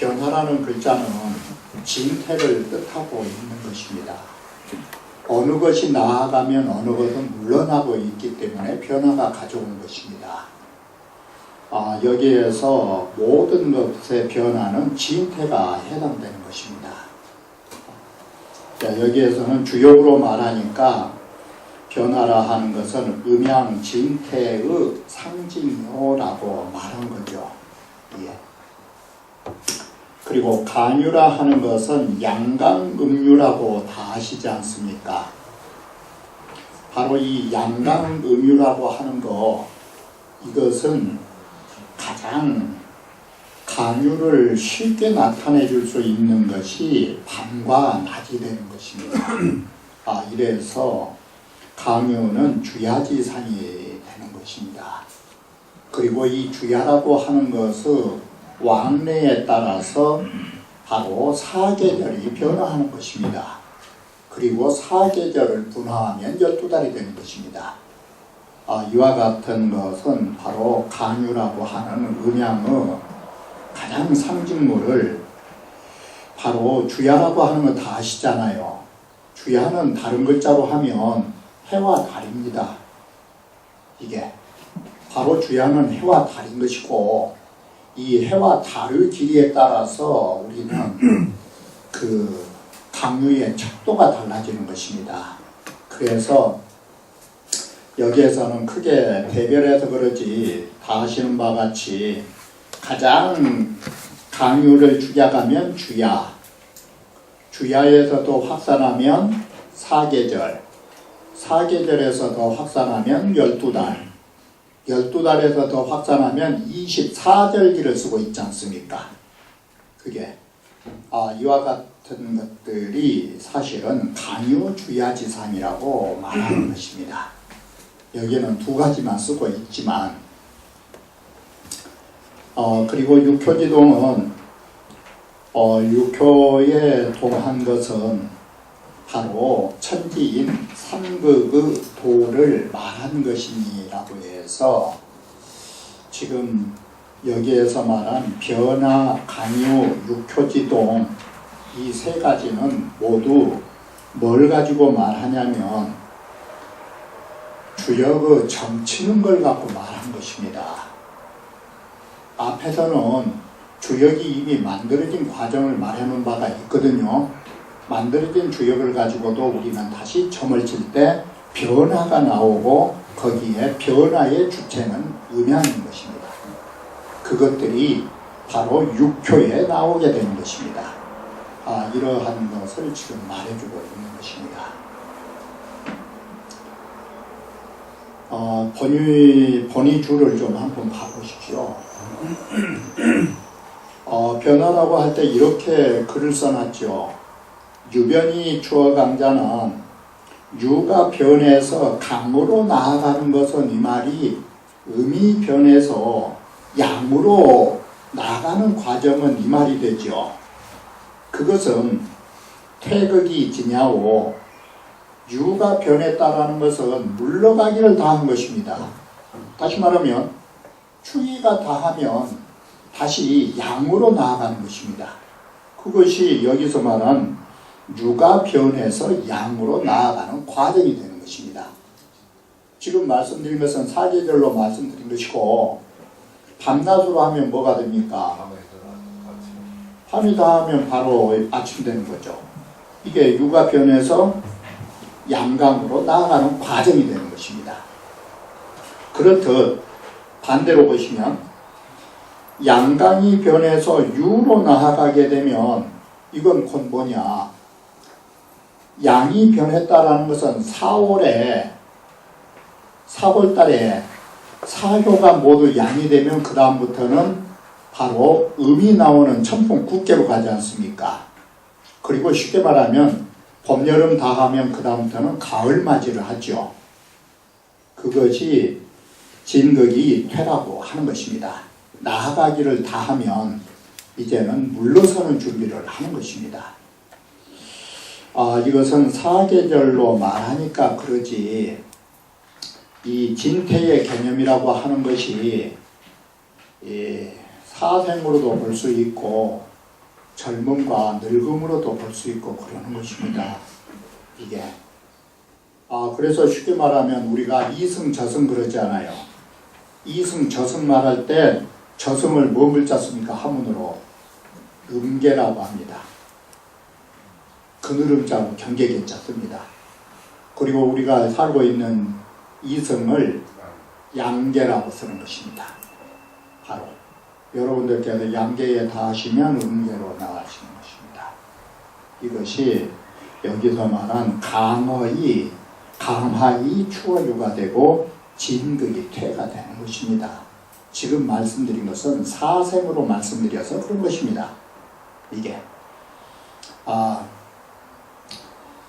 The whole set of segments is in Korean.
변화라는 글자는 진태를 뜻하고 있는 것입니다. 어느 것이 나아가면 어느 것은 물러나고 있기 때문에 변화가 가져온 것입니다. 여기에서 모든 것의 변화는 진태가 해당되는 것입니다. 자, 여기에서는 주역으로 말하니까 변화라 하는 것은 음양진태의 상징요라고 말한 거죠. 예. 그리고 간유라 하는 것은 양강음유라고 다 아시지 않습니까? 바로 이 양강음유라고 하는 거, 이것은 가장 간유를 쉽게 나타내 줄 수 있는 것이 밤과 낮이 되는 것입니다. 이래서 간유는 주야지상이 되는 것입니다. 그리고 이 주야라고 하는 것은 왕래에 따라서 바로 사계절이 변화하는 것입니다. 그리고 사계절을 분화하면 12달이 되는 것입니다. 이와 같은 것은 바로 간유라고 하는 음양의 가장 상징물을 바로 주야라고 하는 거 다 아시잖아요. 주야는 다른 글자로 하면 해와 달입니다. 이게 바로 주야는 해와 달인 것이고, 이 해와 달의 길이에 따라서 우리는 그 강유의 척도가 달라지는 것입니다. 그래서 여기에서는 크게 대별해서 그러지 다 아시는 바와 같이 가장 강유를 죽여가면 주야, 주야에서도 확산하면 사계절, 사계절에서 더 확산하면 12달, 12달에서 더 확산하면 24절기를 쓰고 있지 않습니까? 그게 이와 같은 것들이 사실은 간유주야지상이라고 말하는 것입니다. 여기에는 두 가지만 쓰고 있지만, 그리고 육효지동은 육효에 동한 것은 바로 천지인 삼극의 도를 말한 것이니라고 해서 지금 여기에서 말한 변화, 간유, 육효지동 이 세 가지는 모두 뭘 가지고 말하냐면 주역의 점치는 걸 갖고 말한 것입니다. 앞에서는 주역이 이미 만들어진 과정을 말하는 바가 있거든요. 만들어진 주역을 가지고도 우리는 다시 점을 칠 때 변화가 나오고 거기에 변화의 주체는 음양인 것입니다. 그것들이 바로 육효에 나오게 되는 것입니다. 이러한 것을 지금 말해주고 있는 것입니다. 번위주를 좀 한번 봐보십시오. 변화라고 할 때 이렇게 글을 써놨죠. 유변이 추어강자는 유가 변해서 강으로 나아가는 것은 이 말이 음이 변해서 양으로 나아가는 과정은 이 말이 되죠. 그것은 퇴극이 지냐오 유가 변했다라는 것은 물러가기를 다한 것입니다. 다시 말하면 추위가 다하면 다시 양으로 나아가는 것입니다. 그것이 여기서 말한 유가 변해서 양으로 나아가는 과정이 되는 것입니다. 지금 말씀드린 것은 사계절로 말씀드린 것이고, 밤낮으로 하면 뭐가 됩니까? 밤이 닿으면 바로 아침 되는 거죠. 이게 유가 변해서 양강으로 나아가는 과정이 되는 것입니다. 그렇듯 반대로 보시면 양강이 변해서 유로 나아가게 되면 이건 곧 뭐냐? 양이 변했다라는 것은 4월달에 사효가 모두 양이 되면 그 다음부터는 바로 음이 나오는 천풍 국계로 가지 않습니까? 그리고 쉽게 말하면 봄, 여름 다 하면 그 다음부터는 가을 맞이를 하죠. 그것이 진극이 퇴라고 하는 것입니다. 나아가기를 다 하면 이제는 물러서는 준비를 하는 것입니다. 이것은 사계절로 말하니까 그러지, 이 진태의 개념이라고 하는 것이 사생으로도 볼 수 있고 젊음과 늙음으로도 볼 수 있고 그러는 것입니다. 이게. 그래서 쉽게 말하면 우리가 이승 저승 그러지 않아요. 이승 저승 말할 때 저승을 뭐 글자 씁니까? 한문으로 음계라고 합니다. 그늘음자로 경계계자 씁니다. 그리고 우리가 살고 있는 이승을 양계라고 쓰는 것입니다. 바로 여러분들께서 양계에 닿으시면 음계로 나가시는 것입니다. 이것이 여기서 말한 강하이 추어유가 되고 진극이 퇴가 되는 것입니다. 지금 말씀드린 것은 사생으로 말씀드려서 그런 것입니다. 이게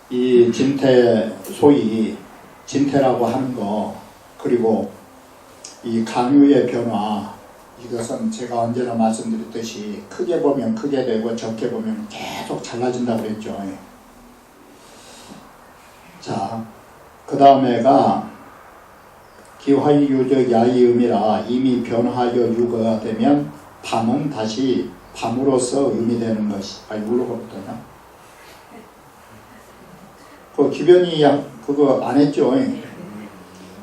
이 진퇴, 소위 진퇴라고 하는 거, 그리고 이 강유의 변화, 이것은 제가 언제나 말씀드렸듯이 크게 보면 크게 되고 적게 보면 계속 잘라진다고 그랬죠. 자, 그 다음에가 기화이 유적 야이음이라 이미 변화하여 유거가 되면 밤은 다시 밤으로서 의미 되는 것이. 이걸로 붙었나? 그 기변이 그거 안 했죠.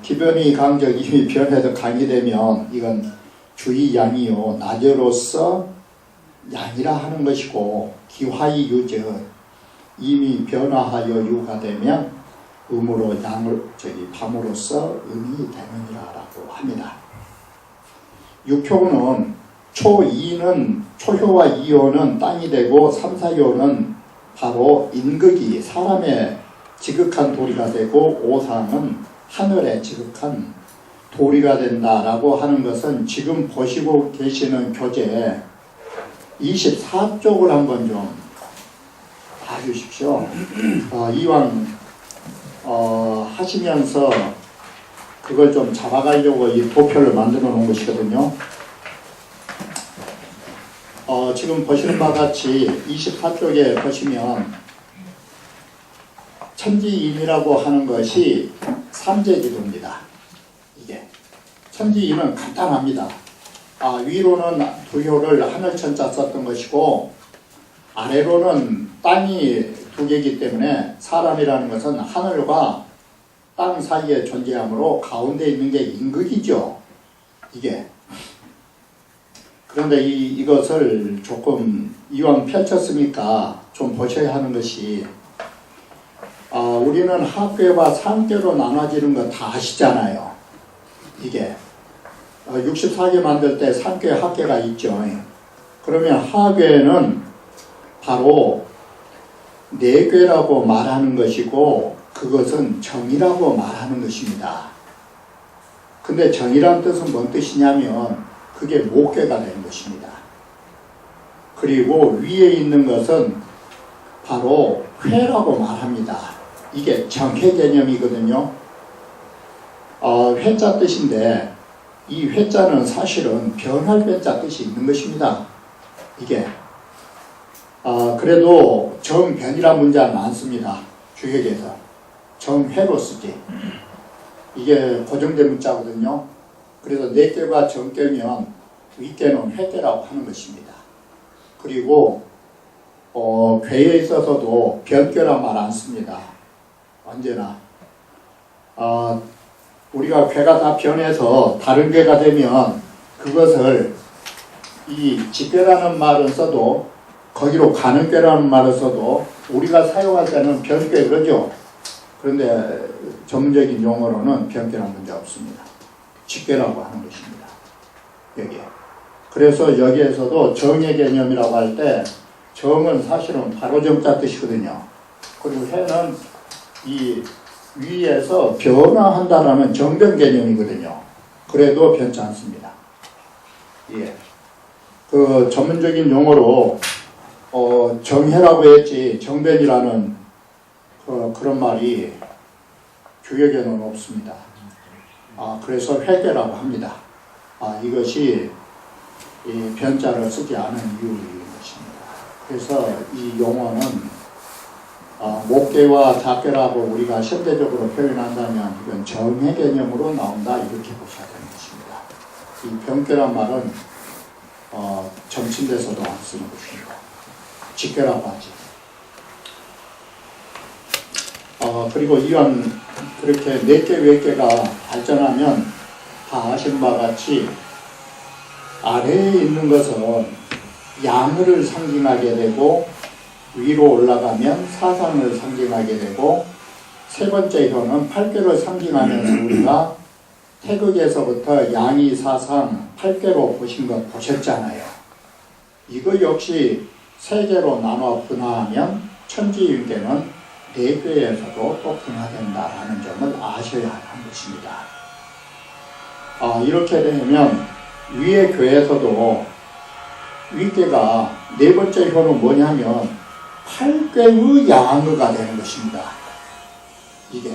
기변이 강적 이미 변해서 강이 되면 이건 주의 양이요 낮으로서 양이라 하는 것이고, 기화이 유적 이미 변화하여 유가 되면 음으로 밤으로서 음이 되느니라라고 합니다. 육효는 초2는 초효와 2효는 땅이 되고 3, 4효는 바로 인극이 사람의 지극한 도리가 되고 5상은 하늘의 지극한 도리가 된다라고 하는 것은 지금 보시고 계시는 교재 24쪽을 한번 좀 봐주십시오. 이왕 하시면서 그걸 좀 잡아가려고 이 도표를 만들어 놓은 것이거든요. 지금 보시는 바와 같이 24쪽에 보시면 천지인이라고 하는 것이 삼재기도입니다. 이게 천지인은 간단합니다. 위로는 두효를 하늘천자 썼던 것이고, 아래로는 땅이 두 개이기 때문에 사람이라는 것은 하늘과 땅 사이에 존재하므로 가운데 있는 게 인극이죠. 이게. 그런데 이것을 조금 이왕 펼쳤으니까 좀 보셔야 하는 것이, 우리는 하괴와 상괴로 나눠지는 거 다 아시잖아요. 이게 64개 만들 때 상괴, 하괴가 있죠. 그러면 하괴는 바로 내괴라고 말하는 것이고, 그것은 정이라고 말하는 것입니다. 근데 정이란 뜻은 뭔 뜻이냐면 그게 목괴가 되는 것입니다. 그리고 위에 있는 것은 바로 회라고 말합니다. 이게 정회 개념이거든요. 회자 뜻인데 이 회자는 사실은 변할 변자 뜻이 있는 것입니다. 이게 그래도 정변이란 문자는 안 씁니다. 주역에서 정회로 쓰지. 이게 고정된 문자거든요. 그래서 내께가 정께면 윗께는 회께라고 하는 것입니다. 그리고 괴에 있어서도 변께란 말 안 씁니다. 언제나 우리가 괴가 다 변해서 다른 괴가 되면 그것을 이 직괴라는 말은 써도, 거기로 가는 꾀라는 말을 써도 우리가 사용할 때는 변꾀 그러죠. 그런데 전문적인 용어로는 변꾀라는 문제 없습니다. 직괴라고 하는 것입니다. 여기에. 그래서 여기에서도 정의 개념이라고 할 때 정은 사실은 바로 정자 뜻이거든요. 그리고 해는 이 위에서 변화한다라는 정변 개념이거든요. 그래도 변치 않습니다. 예. 그 전문적인 용어로 정해라고 했지 정변이라는 그런 말이 주역에는 없습니다. 그래서 회계라고 합니다. 이것이 이 변자를 쓰지 않은 이유인 것입니다. 그래서 이 용어는 목계와 작계라고 우리가 현대적으로 표현한다면 이건 정해 개념으로 나온다, 이렇게 보셔야 되는 것입니다. 이 변계란 말은 점친대서도 안 쓰는 것입니다. 직계라고 하지. 그리고 이런 그렇게 넷개 외개가 발전하면 다 아신 바와 같이 아래에 있는 것은 양을 상징하게 되고 위로 올라가면 사상을 상징하게 되고 세 번째 혀는 팔괘를 상징하면서 우리가 태극에서부터 양이 사상 8개로 보신 것 보셨잖아요. 이거 역시 세 개로 나눠 분화하면 천지인계는 4개에서도 또 분화된다는 점을 아셔야 하는 것입니다. 이렇게 되면 위의 교에서도 윗계가 네 번째 혀는 뭐냐면 8꾀의 양의가 되는 것입니다. 이게.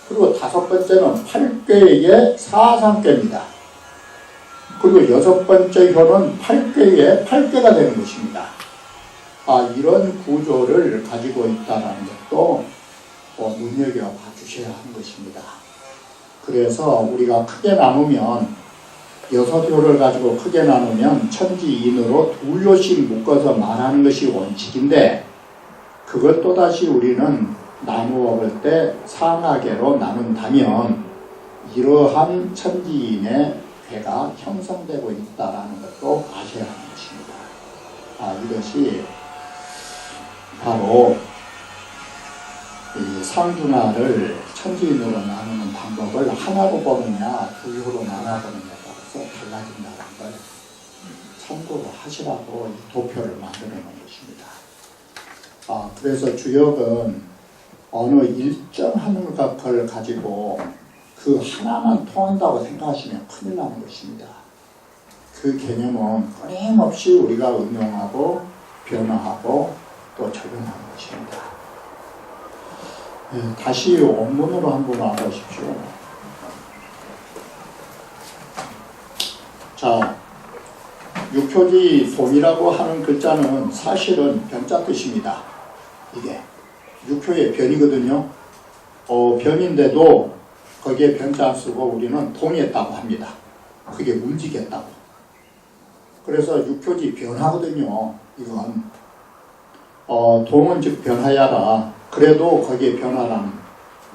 그리고 다섯 번째는 8꾀의 사상꾀입니다. 그리고 여섯 번째 혀는 8꾀의 8꾀가 되는 것입니다. 이런 구조를 가지고 있다는 것도 눈여겨봐 주셔야 하는 것입니다. 그래서 우리가 크게 나누면 여섯 혀를 가지고 크게 나누면 천지인으로 둘 혀씩 묶어서 말하는 것이 원칙인데 그걸 또다시 우리는 나누어 볼 때 상하계로 나눈다면 이러한 천지인의 괴가 형성되고 있다는 것도 아셔야 하는 것입니다. 이것이 바로 이 상준하를 천지인으로 나누는 방법을 하나로 보느냐 두 혀로 나눠보느냐에 따라서 달라진다는 걸 참고로 하시라고 이 도표를 만들어 놓은 것입니다. 그래서 주역은 어느 일정한 것을 가지고 그 하나만 통한다고 생각하시면 큰일 나는 것입니다. 그 개념은 끊임없이 우리가 응용하고 변화하고 또 적용하는 것입니다. 다시 원문으로 한번 와보십시오. 자, 육표지 동이라고 하는 글자는 사실은 변자 뜻입니다. 이게 육표의 변이거든요. 변인데도 거기에 변자 안 쓰고 우리는 동했다고 합니다. 그게 움직였다고. 그래서 육표지 변하거든요. 이건 동은 즉 변하야라. 그래도 거기에 변화란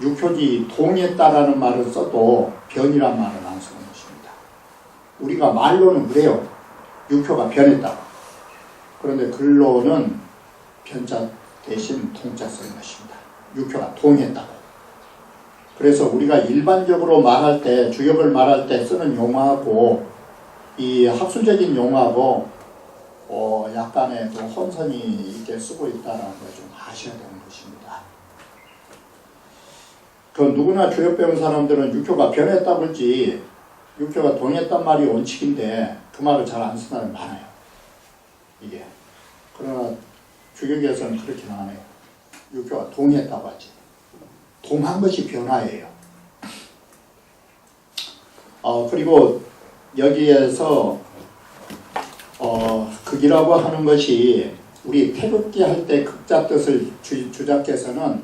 육표지 동했다라는 말을 써도 변이란 말은 안 쓰는 것입니다. 우리가 말로는 그래요. 육표가 변했다고. 그런데 글로는 변자 대신 동자 쓰는 것입니다. 육표가 동했다고. 그래서 우리가 일반적으로 말할 때, 주역을 말할 때 쓰는 용어하고 이 학술적인 용어하고 약간의 그 혼선이 있게 쓰고 있다는 걸 좀 아셔야 되는 것입니다. 그 누구나 주역 배운 사람들은 육표가 변했다 그러지 육표가 동했단 말이 원칙인데 그 말을 잘 안 쓰는 사람이 많아요. 이게. 그러나 주역에서는 그렇게 안 해요. 육표가 동했다고 하지. 동한 것이 변화예요. 그리고 여기에서 극이라고 하는 것이 우리 태극기 할 때 극자 뜻을 주자께서는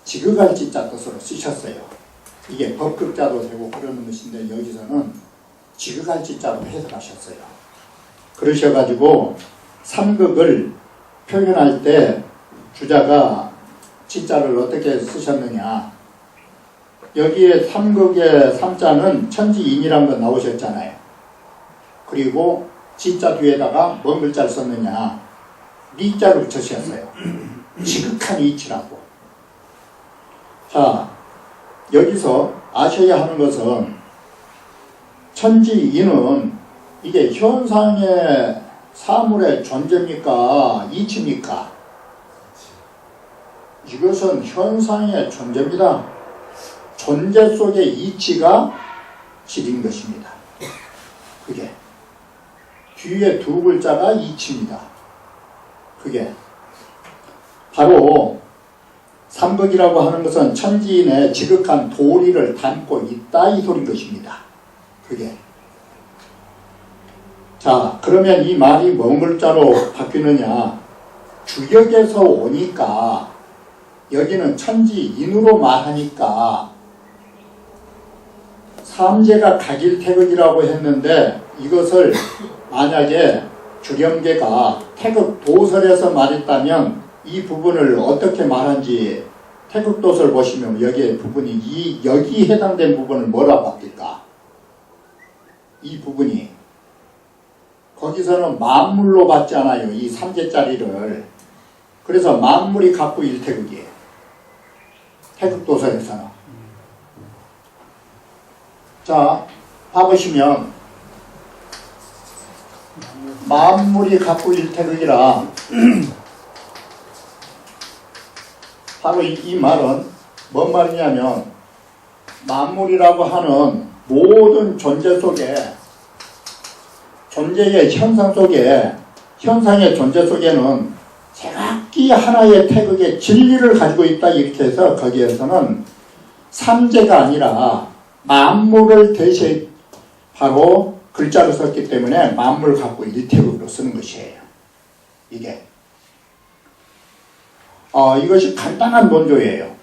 지극할 지자 뜻으로 쓰셨어요. 이게 법극자도 되고 그러는 것인데 여기서는 지극할 지자로 해석하셨어요. 그러셔가지고 삼극을 표현할 때 주자가 지자를 어떻게 쓰셨느냐. 여기에 삼극의 삼자는 천지인이란 거 나오셨잖아요. 그리고 지자 뒤에다가 뭔 글자를 썼느냐. 리자를 붙여주셨어요. 지극한 이치라고. 자, 여기서 아셔야 하는 것은 천지인은 이게 현상의 사물의 존재입니까? 이치입니까? 이것은 현상의 존재입니다. 존재 속의 이치가 질인 것입니다. 그게 뒤에 두 글자가 이치입니다. 그게 바로 삼극이라고 하는 것은 천지인의 지극한 도리를 담고 있다 이 소린 것입니다. 그게. 자, 그러면 이 말이 뭔 글자로 바뀌느냐. 주역에서 오니까 여기는 천지인으로 말하니까 삼재가 각일태극이라고 했는데 이것을 만약에 주령계가 태극 도설에서 말했다면 이 부분을 어떻게 말한지 태극 도설 보시면 여기에 부분이 여기 해당된 부분을 뭐라 바뀔까? 이 부분이 거기서는 만물로 봤잖아요. 이 3제짜리를. 그래서 만물이 갖고 일태극이에요. 태극 도설에서는. 자, 봐보시면 만물이 갖고 일태극이라 바로 이 말은 뭔 말이냐면 만물이라고 하는 모든 존재 속에 존재의 현상 속에 현상의 존재 속에는 제각기 하나의 태극의 진리를 가지고 있다 이렇게 해서 거기에서는 삼재가 아니라 만물을 대신 바로 글자로 썼기 때문에 만물 갖고 일태극으로 쓰는 것이에요. 이게 이것이 간단한 논조예요.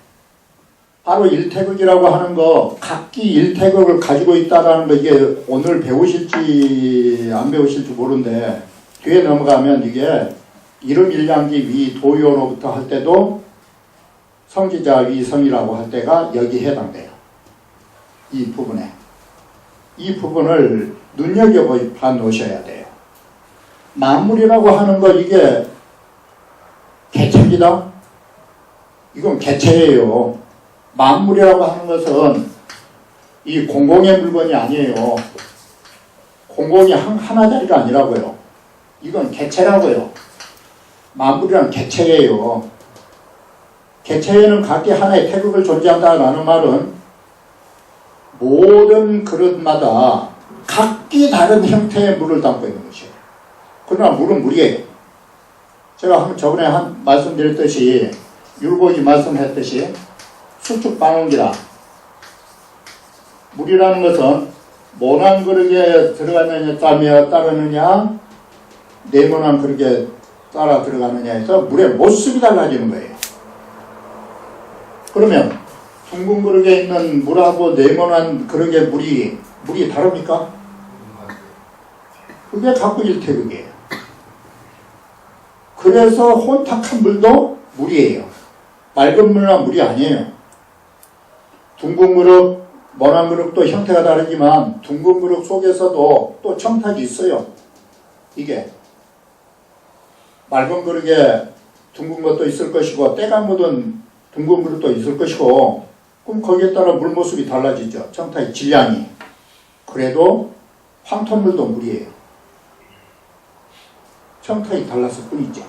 바로 일태극이라고 하는 거 각기 일태극을 가지고 있다라는 거 이게 오늘 배우실지 안 배우실지 모르는데 뒤에 넘어가면 이게 이름 일량기 위 도요로부터 할 때도 성기자 위성이라고 할 때가 여기 해당돼요. 이 부분에. 이 부분을 눈여겨봐 놓으셔야 돼요. 만물이라고 하는 거 이게 개체이다? 이건 개체예요. 만물이라고 하는 것은 이 공공의 물건이 아니에요. 공공이 하나짜리가 아니라고요. 이건 개체라고요. 만물이란 개체예요. 개체에는 각기 하나의 태극을 존재한다라는 말은 모든 그릇마다 각기 다른 형태의 물을 담고 있는 것이에요. 그러나 물은 물이에요. 제가 저번에 말씀드렸듯이 율곡이 말씀했듯이 수축반응기라 물이라는 것은 모난 그릇에 들어가느냐에 따르느냐 네모난 그릇에 따라 들어가느냐 해서 물의 모습이 달라지는 거예요. 그러면 둥근 그릇에 있는 물하고 네모난 그릇의 물이 다릅니까? 그게 갖고 일태극이에요. 그래서 혼탁한 물도 물이에요. 맑은 물은 물이 아니에요. 둥근 그릇, 모난 그릇도 형태가 다르지만 둥근 그릇 속에서도 또 청탁이 있어요. 이게 맑은 그릇에 둥근 것도 있을 것이고 때가 묻은 둥근 그릇도 있을 것이고 그럼 거기에 따라 물 모습이 달라지죠. 청탁의 질량이. 그래도 황토물도 물이에요. 청탁이 달랐을 뿐이죠.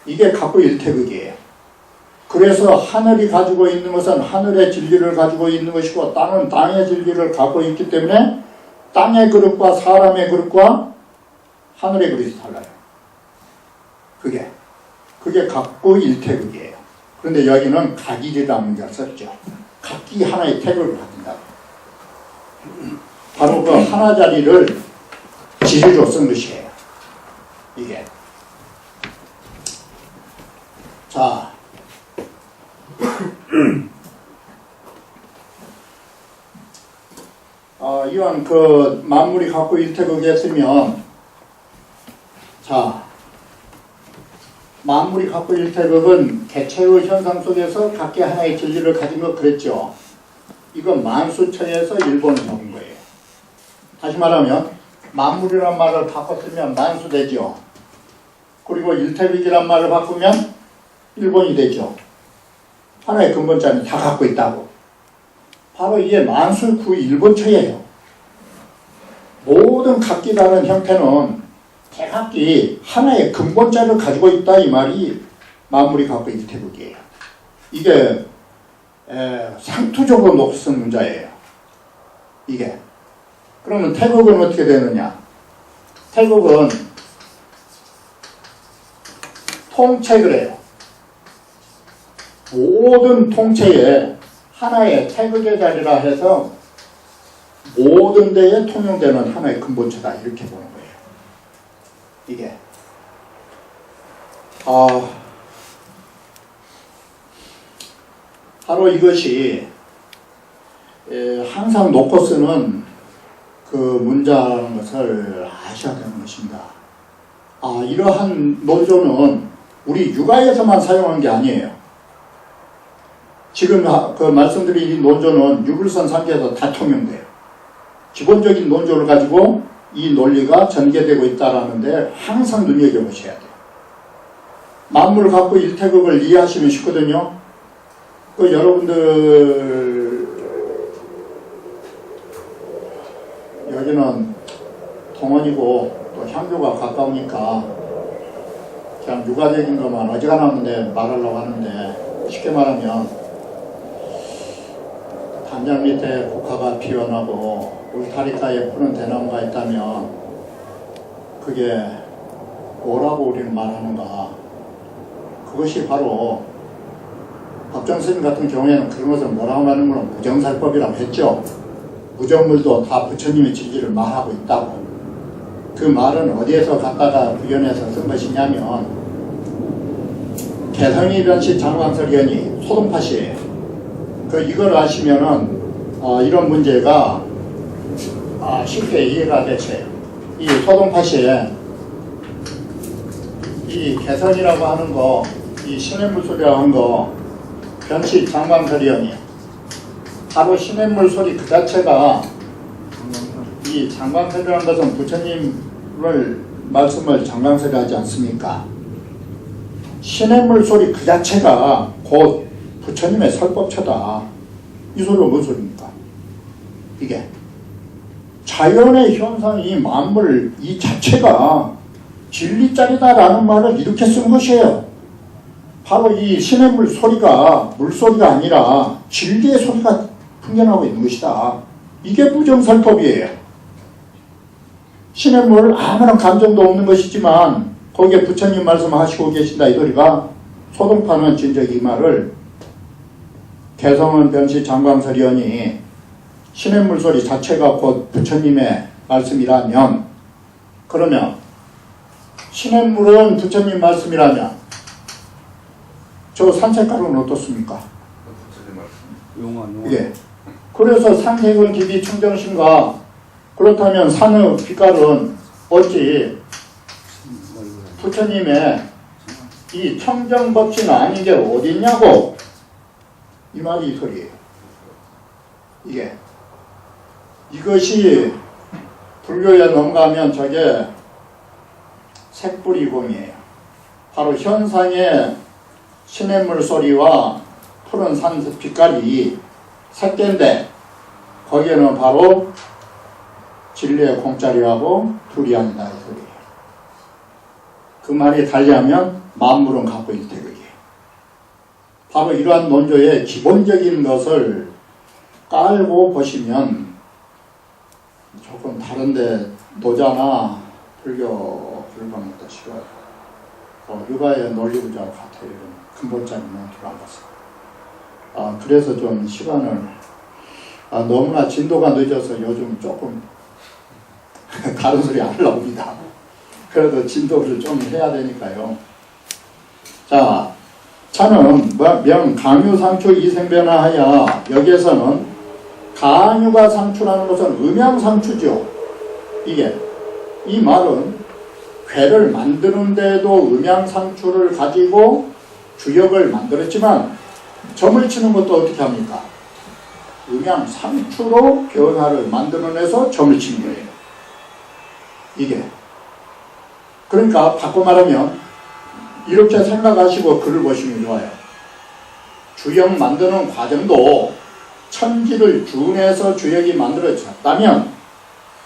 이게 갖고 일태극이에요. 그래서 하늘이 가지고 있는 것은 하늘의 진리를 가지고 있는 것이고 땅은 땅의 진리를 갖고 있기 때문에 땅의 그릇과 사람의 그릇과 하늘의 그릇이 달라요. 그게 갖고 일태극이에요. 그런데 여기는 각일이라는 문제를 썼죠. 각기 하나의 태극을 가진다. 바로 그 하나짜리를 지리로 쓴 것이에요. 이게. 자. 이왕 그 만물이 갖고 일태극이 했으면 자 만물이 갖고 일태극은 개체의 현상 속에서 각기 하나의 진리를 가진 것 그랬죠. 이건 만수처에서 일본을 적은 거예요. 다시 말하면 만물이란 말을 바꿨으면 만수 되죠. 그리고 일태극이란 말을 바꾸면 일본이 되죠. 하나의 근본자는 다 갖고 있다고. 바로 이게 만수 구 일본처예요. 모든 각기 다른 형태는 제각기 하나의 근본자를 가지고 있다 이 말이 만물이 갖고 있는 태극이에요. 이게 상투적으로 높은 문자예요. 이게. 그러면 태극은 어떻게 되느냐? 태극은 통체를 해요. 모든 통체에 하나의 태극의 자리라 해서 모든 데에 통용되는 하나의 근본체다 이렇게 보는 거예요. 이게 바로 이것이 항상 놓고 쓰는 그 문자라는 것을 아셔야 되는 것입니다. 이러한 논조는 우리 육아에서만 사용한 게 아니에요. 지금 그 말씀드린 이 논조는 유불선 상계에서 다 통용돼요. 기본적인 논조를 가지고 이 논리가 전개되고 있다는데 항상 눈여겨보셔야 돼요. 만물 갖고 일태극을 이해하시면 쉽거든요. 여러분들 여기는 동원이고 또 향교가 가까우니까 그냥 육아적인 것만 어지간하는데 말하려고 하는데, 쉽게 말하면 담장 밑에 국화가 피어나고 울타리가에 푸른 대나무가 있다면 그게 뭐라고 우리는 말하는가? 그것이 바로 법정 스님 같은 경우에는 그런 것을 뭐라고 하는 건 무정살법이라고 했죠. 무정물도 다 부처님의 진리를 말하고 있다고. 그 말은 어디에서 갖다가 구현해서 쓴 것이냐면 개성이 변시 장광설연이 소동파시예요. 이걸 아시면은 이런 문제가 쉽게 이해가 되세요. 이 소동파시에 이 개성이라고 하는 거, 이 시냇물소리라고 하는 거, 변시 장광설연이에요. 바로 시냇물소리 그 자체가, 이 장광설이라는 것은 부처님을 말씀을 장광설이 하지 않습니까? 시냇물 소리 그 자체가 곧 부처님의 설법처다. 이 소리가 무슨 소리입니까? 이게 자연의 현상이 만물 이 자체가 진리짜리다라는 말을 이렇게 쓴 것이에요. 바로 이 시냇물 소리가 물소리가 아니라 진리의 소리가 풍겨나고 있는 것이다. 이게 부정설법이에요. 시냇물 아무런 감정도 없는 것이지만 거기에 부처님 말씀하시고 계신다 이 소리가, 소동파는 진즉 이 말을 개성은 변시 장광설이오니 시냇물 소리 자체가 곧 부처님의 말씀이라면, 그러면 시냇물은 부처님 말씀이라면 저 산책가루는 어떻습니까? 용화. 예. 그래서 상색은 깊이 청정신가, 그렇다면 산의 빛깔은 어찌 부처님의 이 청정법칙은 아닌 게 어디 있냐고, 이 말이 이 소리예요. 이것이 불교에 넘어가면 저게 색불이공이에요. 바로 현상의 시냇물 소리와 푸른 산 빛깔이 색계인데 거기에는 바로 진리의 공짜리하고 둘이 아니다 이 소리예요. 그 말이 달리하면 만물은 갖고 일태극이에요. 바로 이러한 논조의 기본적인 것을 깔고 보시면 조금 다른데 노자나 불교 불교는 또 싫어요. 육아의 논리구조와 같아요. 이런 근본적인 논조를 알았어요. 그래서 좀 시간을 너무나 진도가 늦어서 요즘 조금 다른 소리 안 나옵니다. 그래도 진도를 좀 해야 되니까요. 자, 차는 명 강유상추 이생변화하여, 여기에서는 강유가 상추라는 것은 음양상추죠. 이 말은 괴를 만드는데도 음양상추를 가지고 주역을 만들었지만 점을 치는 것도 어떻게 합니까? 음양상추로 변화를 만들어내서 점을 치는 거예요. 그러니까 바꿔 말하면 이렇게 생각하시고 글을 보시면 좋아요. 주역 만드는 과정도 천지를 준해서 주역이 만들어졌다면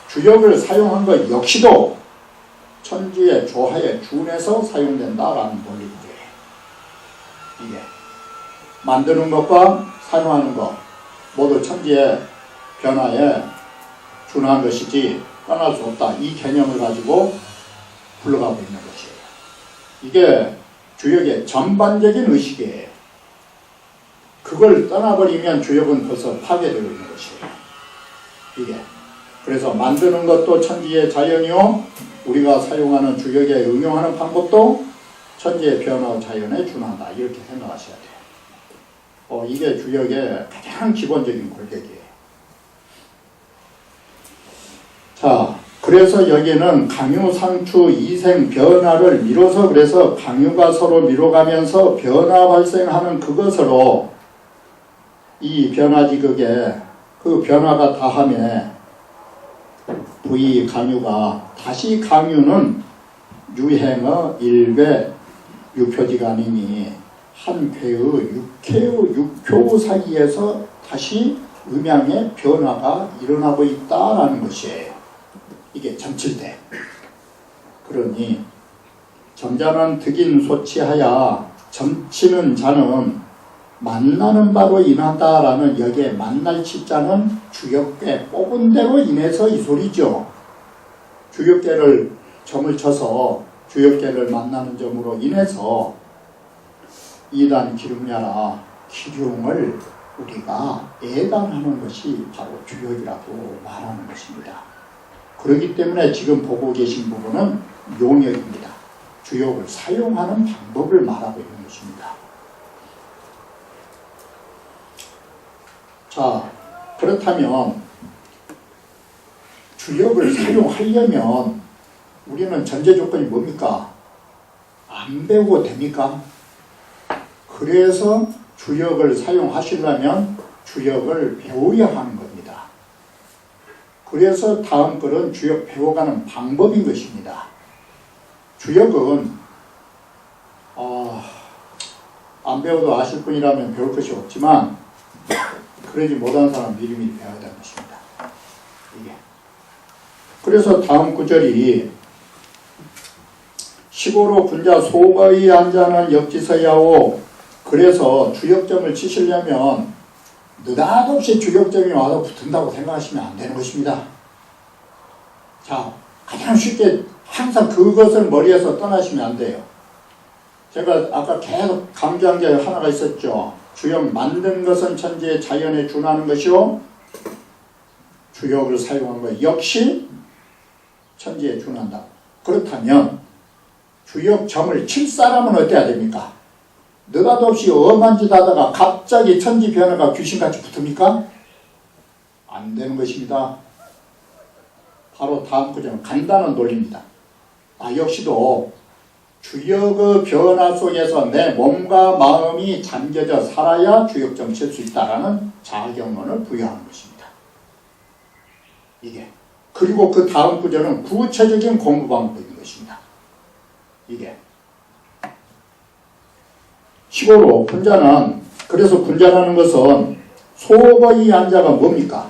주역을 사용한 것 역시도 천지의 조화에 준해서 사용된다라는 논리구조예요. 만드는 것과 사용하는 것 모두 천지의 변화에 준한 것이지 떠날 수 없다. 이 개념을 가지고 불러가고 있는 것이에요. 이게 주역의 전반적인 의식이에요. 그걸 떠나버리면 주역은 벌써 파괴되고 있는 것이에요. 그래서 만드는 것도 천지의 자연이요, 우리가 사용하는 주역에 응용하는 방법도 천지의 변화와 자연에 준한다. 이렇게 생각하셔야 돼요. 이게 주역의 가장 기본적인 골격이에요. 자, 그래서 여기는 강유, 상추, 이생, 변화를 미뤄서 그래서 강유가 서로 미뤄가면서 변화 발생하는 그것으로 이 변화지극에 그 변화가 다함에 부이 강유가 다시 강유는 유행의 일배 유표지가 아니니 한 쾌의 육회의 육표 사이에서 다시 음양의 변화가 일어나고 있다라는 것이에요. 이게 점칠대. 그러니 점자는 득인 소치하여 점치는 자는 만나는 바로 인하다라는 여기에 만날 치자는 주역계 뽑은 대로 인해서 이 소리죠. 주역계를 점을 쳐서 주역계를 만나는 점으로 인해서 이단 기름야라 기륭을 우리가 애단하는 것이 바로 주역이라고 말하는 것입니다. 그렇기 때문에 지금 보고 계신 부분은 용역입니다. 주역을 사용하는 방법을 말하고 있는 것입니다. 자, 그렇다면 주역을 사용하려면 우리는 전제 조건이 뭡니까? 안 배우고 됩니까? 그래서 주역을 사용하시려면 주역을 배워야 하는 겁니다. 그래서 다음 글은 주역 배워가는 방법인 것입니다. 주역은 안 배워도 아실 분이라면 배울 것이 없지만 그러지 못한 사람 미리미리 배워야 되는 것입니다. 이게. 그래서 다음 구절이 시고로 군자 소거의 앉아는 역지서야오. 그래서 주역점을 치시려면 느닷없이 주역점이 와서 붙은다고 생각하시면 안 되는 것입니다. 자, 가장 쉽게 항상 그것을 머리에서 떠나시면 안 돼요. 제가 아까 계속 강조한 게 하나가 있었죠. 주역 만든 것은 천지의 자연에 준하는 것이요. 주역을 사용한 것 역시 천지에 준한다. 그렇다면 주역점을 칠 사람은 어때야 됩니까? 느닷없이 엄한 짓 하다가 갑자기 천지 변화가 귀신같이 붙습니까? 안 되는 것입니다. 바로 다음 구절은 간단한 논리입니다. 역시도 주역의 변화 속에서 내 몸과 마음이 잠겨져 살아야 주역점 칠 수 있다라는 자경론을 부여하는 것입니다. 이게. 그리고 그 다음 구절은 구체적인 공부 방법인 것입니다. 이게. 시고로 군자는, 그래서 군자라는 것은 소거의 앉아가 뭡니까?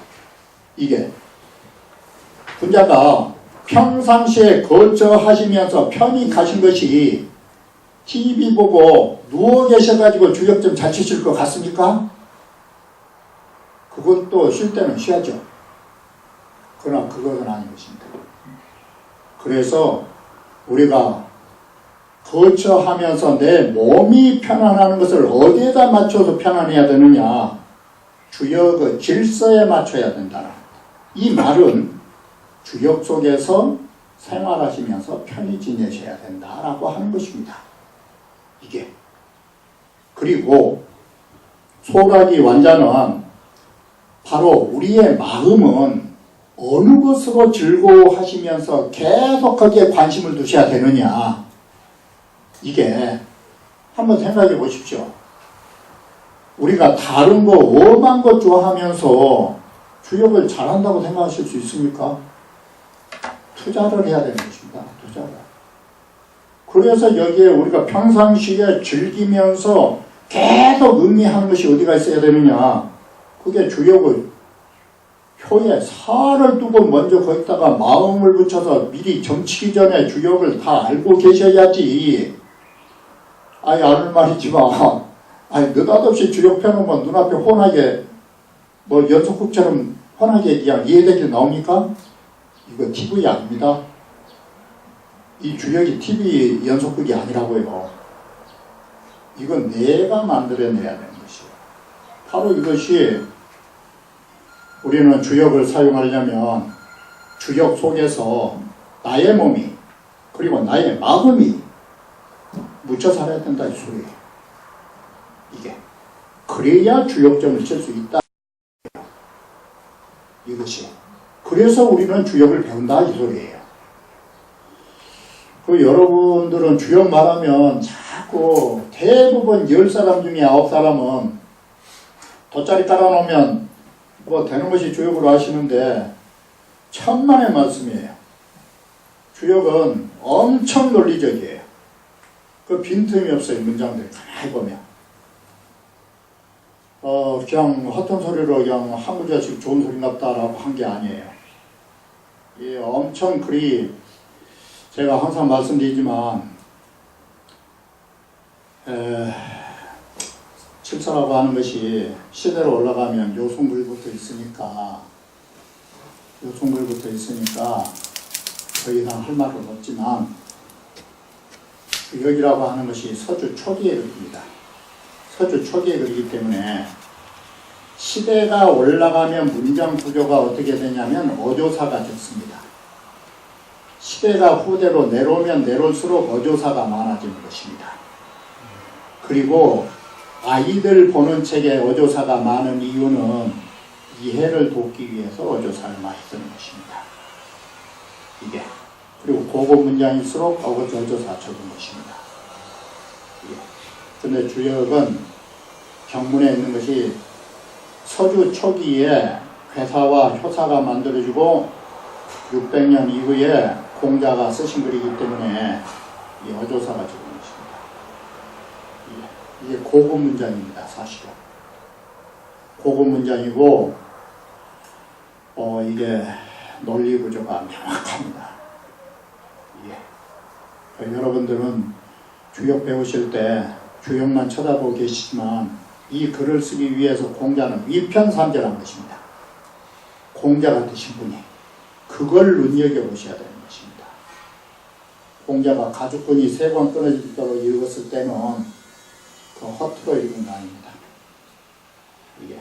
이게. 군자가 평상시에 거처하시면서 편히 가신 것이 TV 보고 누워 계셔가지고 주역점 잘 치실 것 같습니까? 그것도 쉴 때는 쉬야죠. 그러나 그것은 아닌 것입니다. 그래서 우리가 거처하면서 내 몸이 편안하는 것을 어디에다 맞춰서 편안해야 되느냐? 주역의 질서에 맞춰야 된다. 이 말은 주역 속에서 생활하시면서 편히 지내셔야 된다라고 하는 것입니다. 이게. 그리고 소락이 완자는 바로 우리의 마음은 어느 것으로 즐거워하시면서 계속 거기에 관심을 두셔야 되느냐. 이게 한번 생각해 보십시오. 우리가 다른 거 엄한 것 좋아하면서 주역을 잘한다고 생각하실 수 있습니까? 투자를 해야 되는 것입니다. 투자를. 그래서 여기에 우리가 평상시에 즐기면서 계속 음미하는 것이 어디가 있어야 되느냐. 그게 주역을 표에 살을 두고 먼저 거기다가 마음을 붙여서 미리 점치기 전에 주역을 다 알고 계셔야지. 아는 말이지만 느닷없이 주역 펴놓으면 눈앞에 훤하게 연속극처럼 훤하게 그냥 이해되게 나옵니까? 이거 TV 아닙니다. 이 주역이 TV 연속극이 아니라고요. 이건 내가 만들어내야 되는 것이에요. 바로 이것이 우리는 주역을 사용하려면 주역 속에서 나의 몸이 그리고 나의 마음이 묻혀 살아야 된다 이 소리예요. 이게. 그래야 주역점을 칠 수 있다. 이것이. 그래서 우리는 주역을 배운다 이 소리예요. 그 여러분들은 주역 말하면 자꾸 대부분 10사람 중에 9사람은 돗자리 깔아놓으면 뭐 되는 것이 주역으로 하시는데 천만의 말씀이에요. 주역은 엄청 논리적이에요. 그 빈틈이 없어요. 문장들 가만히 보면. 그냥 헛된 소리로 그냥 한 구절씩 좋은 소리 같다라고 한 게 아니에요. 이 엄청 글이 제가 항상 말씀드리지만 칠사라고 하는 것이 시대로 올라가면 요승글부터 있으니까 더 이상 할 말은 없지만 주역이라고 하는 것이 서주 초기의 글입니다. 서주 초기의 글이기 때문에 시대가 올라가면 문장 구조가 어떻게 되냐면 어조사가 적습니다. 시대가 후대로 내려오면 내려올수록 어조사가 많아지는 것입니다. 그리고 아이들 보는 책에 어조사가 많은 이유는 이해를 돕기 위해서 어조사를 많이 쓰는 것입니다. 이게. 그리고 고급 문장일수록 어조사 적은 것입니다. 근데 주역은 경문에 있는 것이 서주 초기에 회사와 효사가 만들어지고 600년 이후에 공자가 쓰신 글이기 때문에 이 어조사가 적은 것입니다. 이게 고급 문장입니다. 사실은. 고급 문장이고 이게 논리 구조가 명확합니다. 여러분들은 주역 배우실 때 주역만 쳐다보고 계시지만 이 글을 쓰기 위해서 공자는 위편삼절한 것입니다. 공자가 되신 분이 그걸 눈여겨보셔야 되는 것입니다. 공자가 가죽끈이 3번 끊어지도록 읽었을 때는 그 허투루 읽은 거 아닙니다. 이게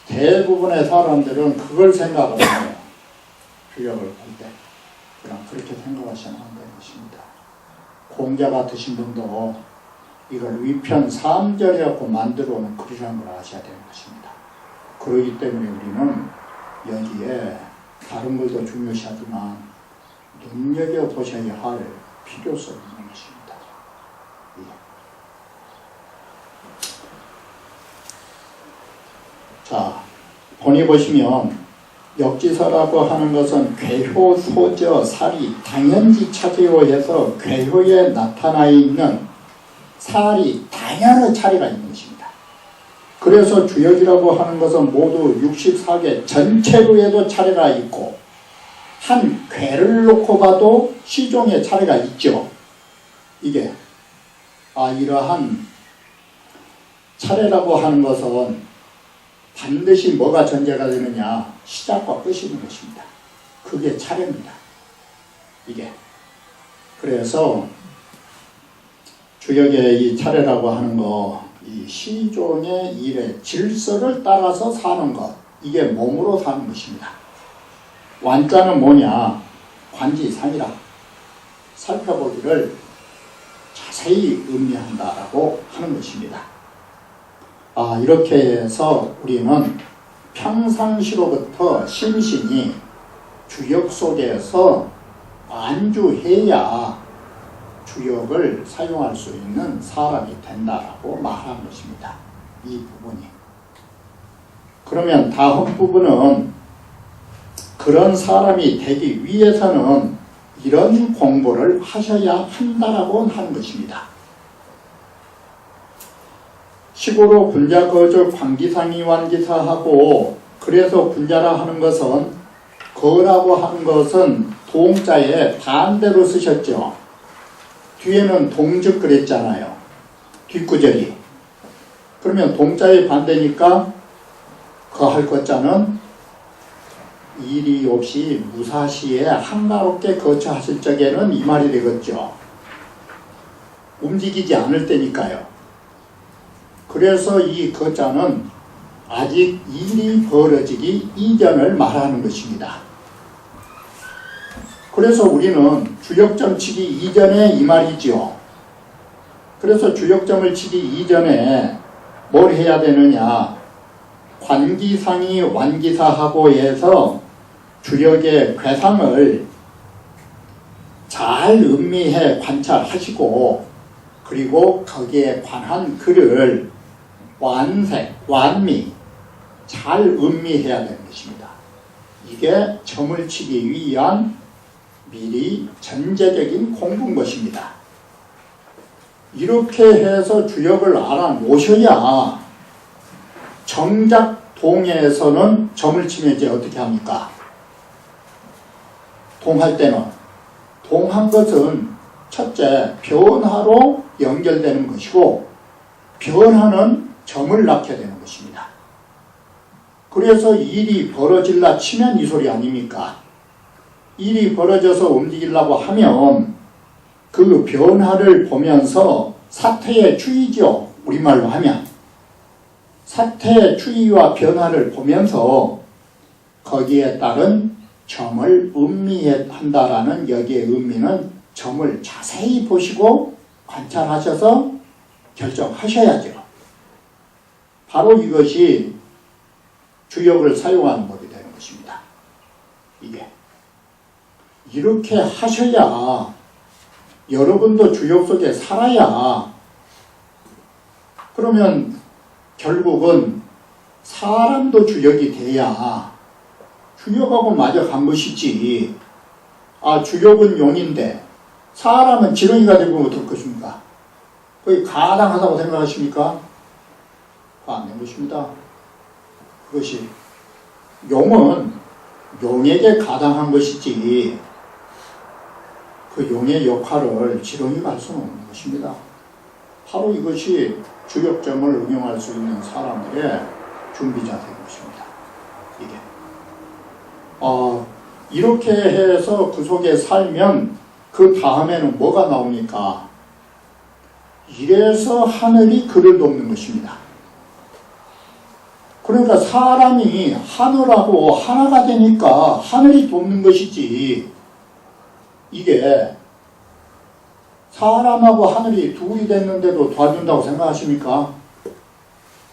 대부분의 사람들은 그걸 생각을 해요. 주역을 볼 때. 그냥 그렇게 생각하시면 안 되는 것입니다. 공자 같으신 분도 이걸 위편 3절이라고 만들어 놓은 글이라는 걸 아셔야 되는 것입니다. 그렇기 때문에 우리는 여기에 다른 것도 중요시하지만 눈여겨보셔야 할 필요성이 있는 것입니다. 자, 본이 보시면 역지사라고 하는 것은 괴효, 소저, 사리, 당연지 차지요 해서 괴효에 나타나 있는 사리, 당연의 차례가 있는 것입니다. 그래서 주역이라고 하는 것은 모두 64개 전체로 해도 차례가 있고 한 괴를 놓고 봐도 시종의 차례가 있죠. 이게 이러한 차례라고 하는 것은 반드시 뭐가 전제가 되느냐? 시작과 끝이 있는 것입니다. 그게 차례입니다. 이게. 그래서 주역의 이 차례라고 하는 거, 이 시종의 일의 질서를 따라서 사는 것, 이게 몸으로 사는 것입니다. 완자는 뭐냐? 관지상이라 살펴보기를 자세히 의미한다라고 하는 것입니다. 이렇게 해서 우리는 평상시로부터 심신이 주역 속에서 안주해야 주역을 사용할 수 있는 사람이 된다라고 말하는 것입니다. 이 부분이. 그러면 다음 부분은 그런 사람이 되기 위해서는 이런 공부를 하셔야 한다라고 하는 것입니다. 식으로 군자 거절 관기상이 완기사하고 그래서 군자라 하는 것은 거라고 하는 것은 동자에 반대로 쓰셨죠. 뒤에는 동즉 그랬잖아요. 뒷구절이. 그러면 동자의 반대니까 거할 것자는 일이 없이 무사시에 한가롭게 거처하실 적에는 이 말이 되겠죠. 움직이지 않을 때니까요. 그래서 이 거자는 아직 일이 벌어지기 이전을 말하는 것입니다. 그래서 우리는 주역점 치기 이전에 이 말이죠. 그래서 주역점을 치기 이전에 뭘 해야 되느냐? 관기상이 완기사하고 해서 주역의 괴상을 잘 음미해 관찰하시고 그리고 거기에 관한 글을 완색, 완미 잘 음미해야 되는 것입니다. 이게 점을 치기 위한 미리 전제적인 공부인 것입니다. 이렇게 해서 주역을 알아놓으셔야 정작 동에서는 점을 치면 이제 어떻게 합니까? 동할 때는 동한 것은 첫째 변화로 연결되는 것이고 변화는 점을 낳게 되는 것입니다. 그래서 일이 벌어질라 치면 이 소리 아닙니까? 일이 벌어져서 움직이려고 하면 그 변화를 보면서 사태의 추이죠. 우리말로 하면 사태의 추이와 변화를 보면서 거기에 따른 점을 음미한다라는 여기의 의미는 점을 자세히 보시고 관찰하셔서 결정하셔야죠. 바로 이것이 주역을 사용하는 법이 되는 것입니다. 이게 이렇게 하셔야 여러분도 주역 속에 살아야 그러면 결국은 사람도 주역이 돼야 주역하고 맞아 간 것이지. 주역은 용인데 사람은 지렁이가 되고 어떨 것입니까? 거의 가당하다고 생각하십니까? 안 된 것입니다. 그것이 용은 용에게 가당한 것이지 그 용의 역할을 지렁이가 할 수는 없는 것입니다. 바로 이것이 주역점을 응용할 수 있는 사람들의 준비자세인 것입니다. 이게 이렇게 해서 그 속에 살면 그 다음에는 뭐가 나오니까? 이래서 하늘이 그를 돕는 것입니다. 그러니까 사람이 하늘하고 하나가 되니까 하늘이 돕는 것이지 이게 사람하고 하늘이 둘이 됐는데도 도와준다고 생각하십니까?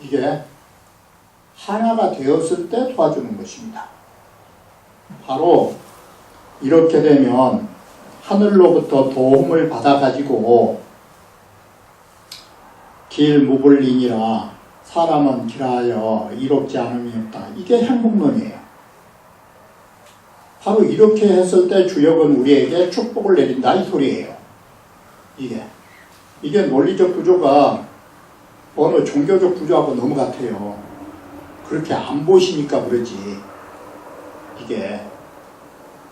이게 하나가 되었을 때 도와주는 것입니다. 바로 이렇게 되면 하늘로부터 도움을 받아가지고 길무불링이라 사람은 길하여 이롭지 않음이 없다. 이게 행복론이에요. 바로 이렇게 했을 때 주역은 우리에게 축복을 내린다 이 소리예요. 이게 논리적 구조가 어느 종교적 구조하고 너무 같아요. 그렇게 안 보시니까 그러지. 이게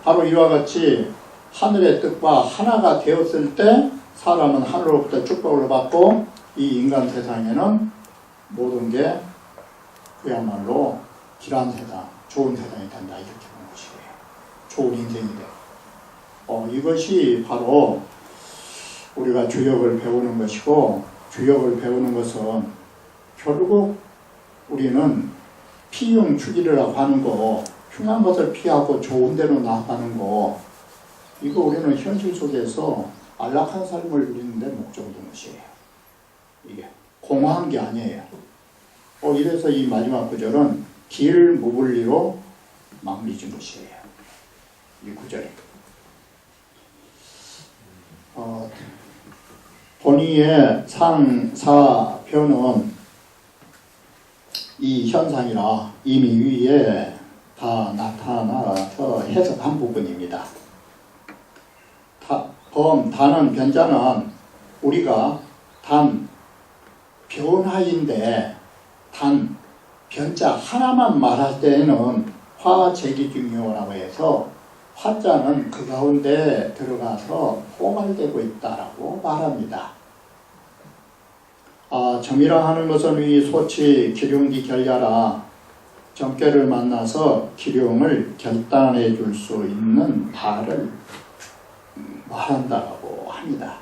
바로 이와 같이 하늘의 뜻과 하나가 되었을 때 사람은 하늘로부터 축복을 받고 이 인간 세상에는 모든 게 그야말로 길한 세상, 좋은 세상이 된다 이렇게 보는 것이에요. 좋은 인생이 되고 이것이 바로 우리가 주역을 배우는 것이고 주역을 배우는 것은 결국 우리는 피흉추기라고 하는 거 흉한 것을 피하고 좋은 데로 나아가는 거 이거 우리는 현실 속에서 안락한 삶을 누리는 데 목적인 것이에요. 이게 공허한 게 아니에요. 이래서 이 마지막 구절은 길무불리로 마무리진 것이에요. 이 구절이. 본의의 상사편은 이 현상이라 이미 위에 다 나타나서 해석한 부분입니다. 단은 변자는 우리가 단 변화인데 단 변자 하나만 말할 때는 화재기중요라고 해서 화자는 그 가운데 들어가서 포괄되고 있다라고 말합니다. 점이라 하는 것은 위 소치 기륭기 결야라 점괘를 만나서 기륭을 결단해 줄 수 있는 바를 말한다고 합니다.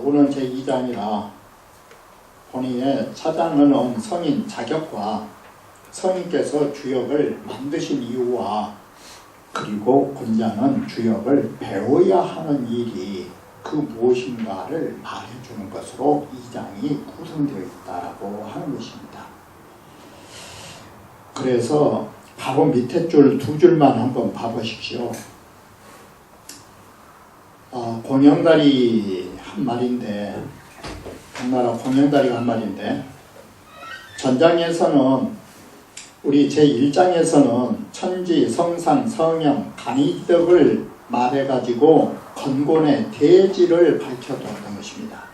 오늘 제2장이라 본인의 차장은 성인 자격과 성인께서 주역을 만드신 이유와 그리고 권자는 주역을 배워야 하는 일이 그 무엇인가를 말해주는 것으로 2장이 구성되어 있다고 하는 것입니다. 그래서 바로 밑에 줄 두 줄만 한번 봐보십시오. 공영다리 한 말인데, 당나라 공영다리가 한 말인데, 전장에서는 우리 제1장에서는 천지, 성상, 성형, 간이덕을 말해가지고 건곤의 대지를 밝혀두었던 것입니다.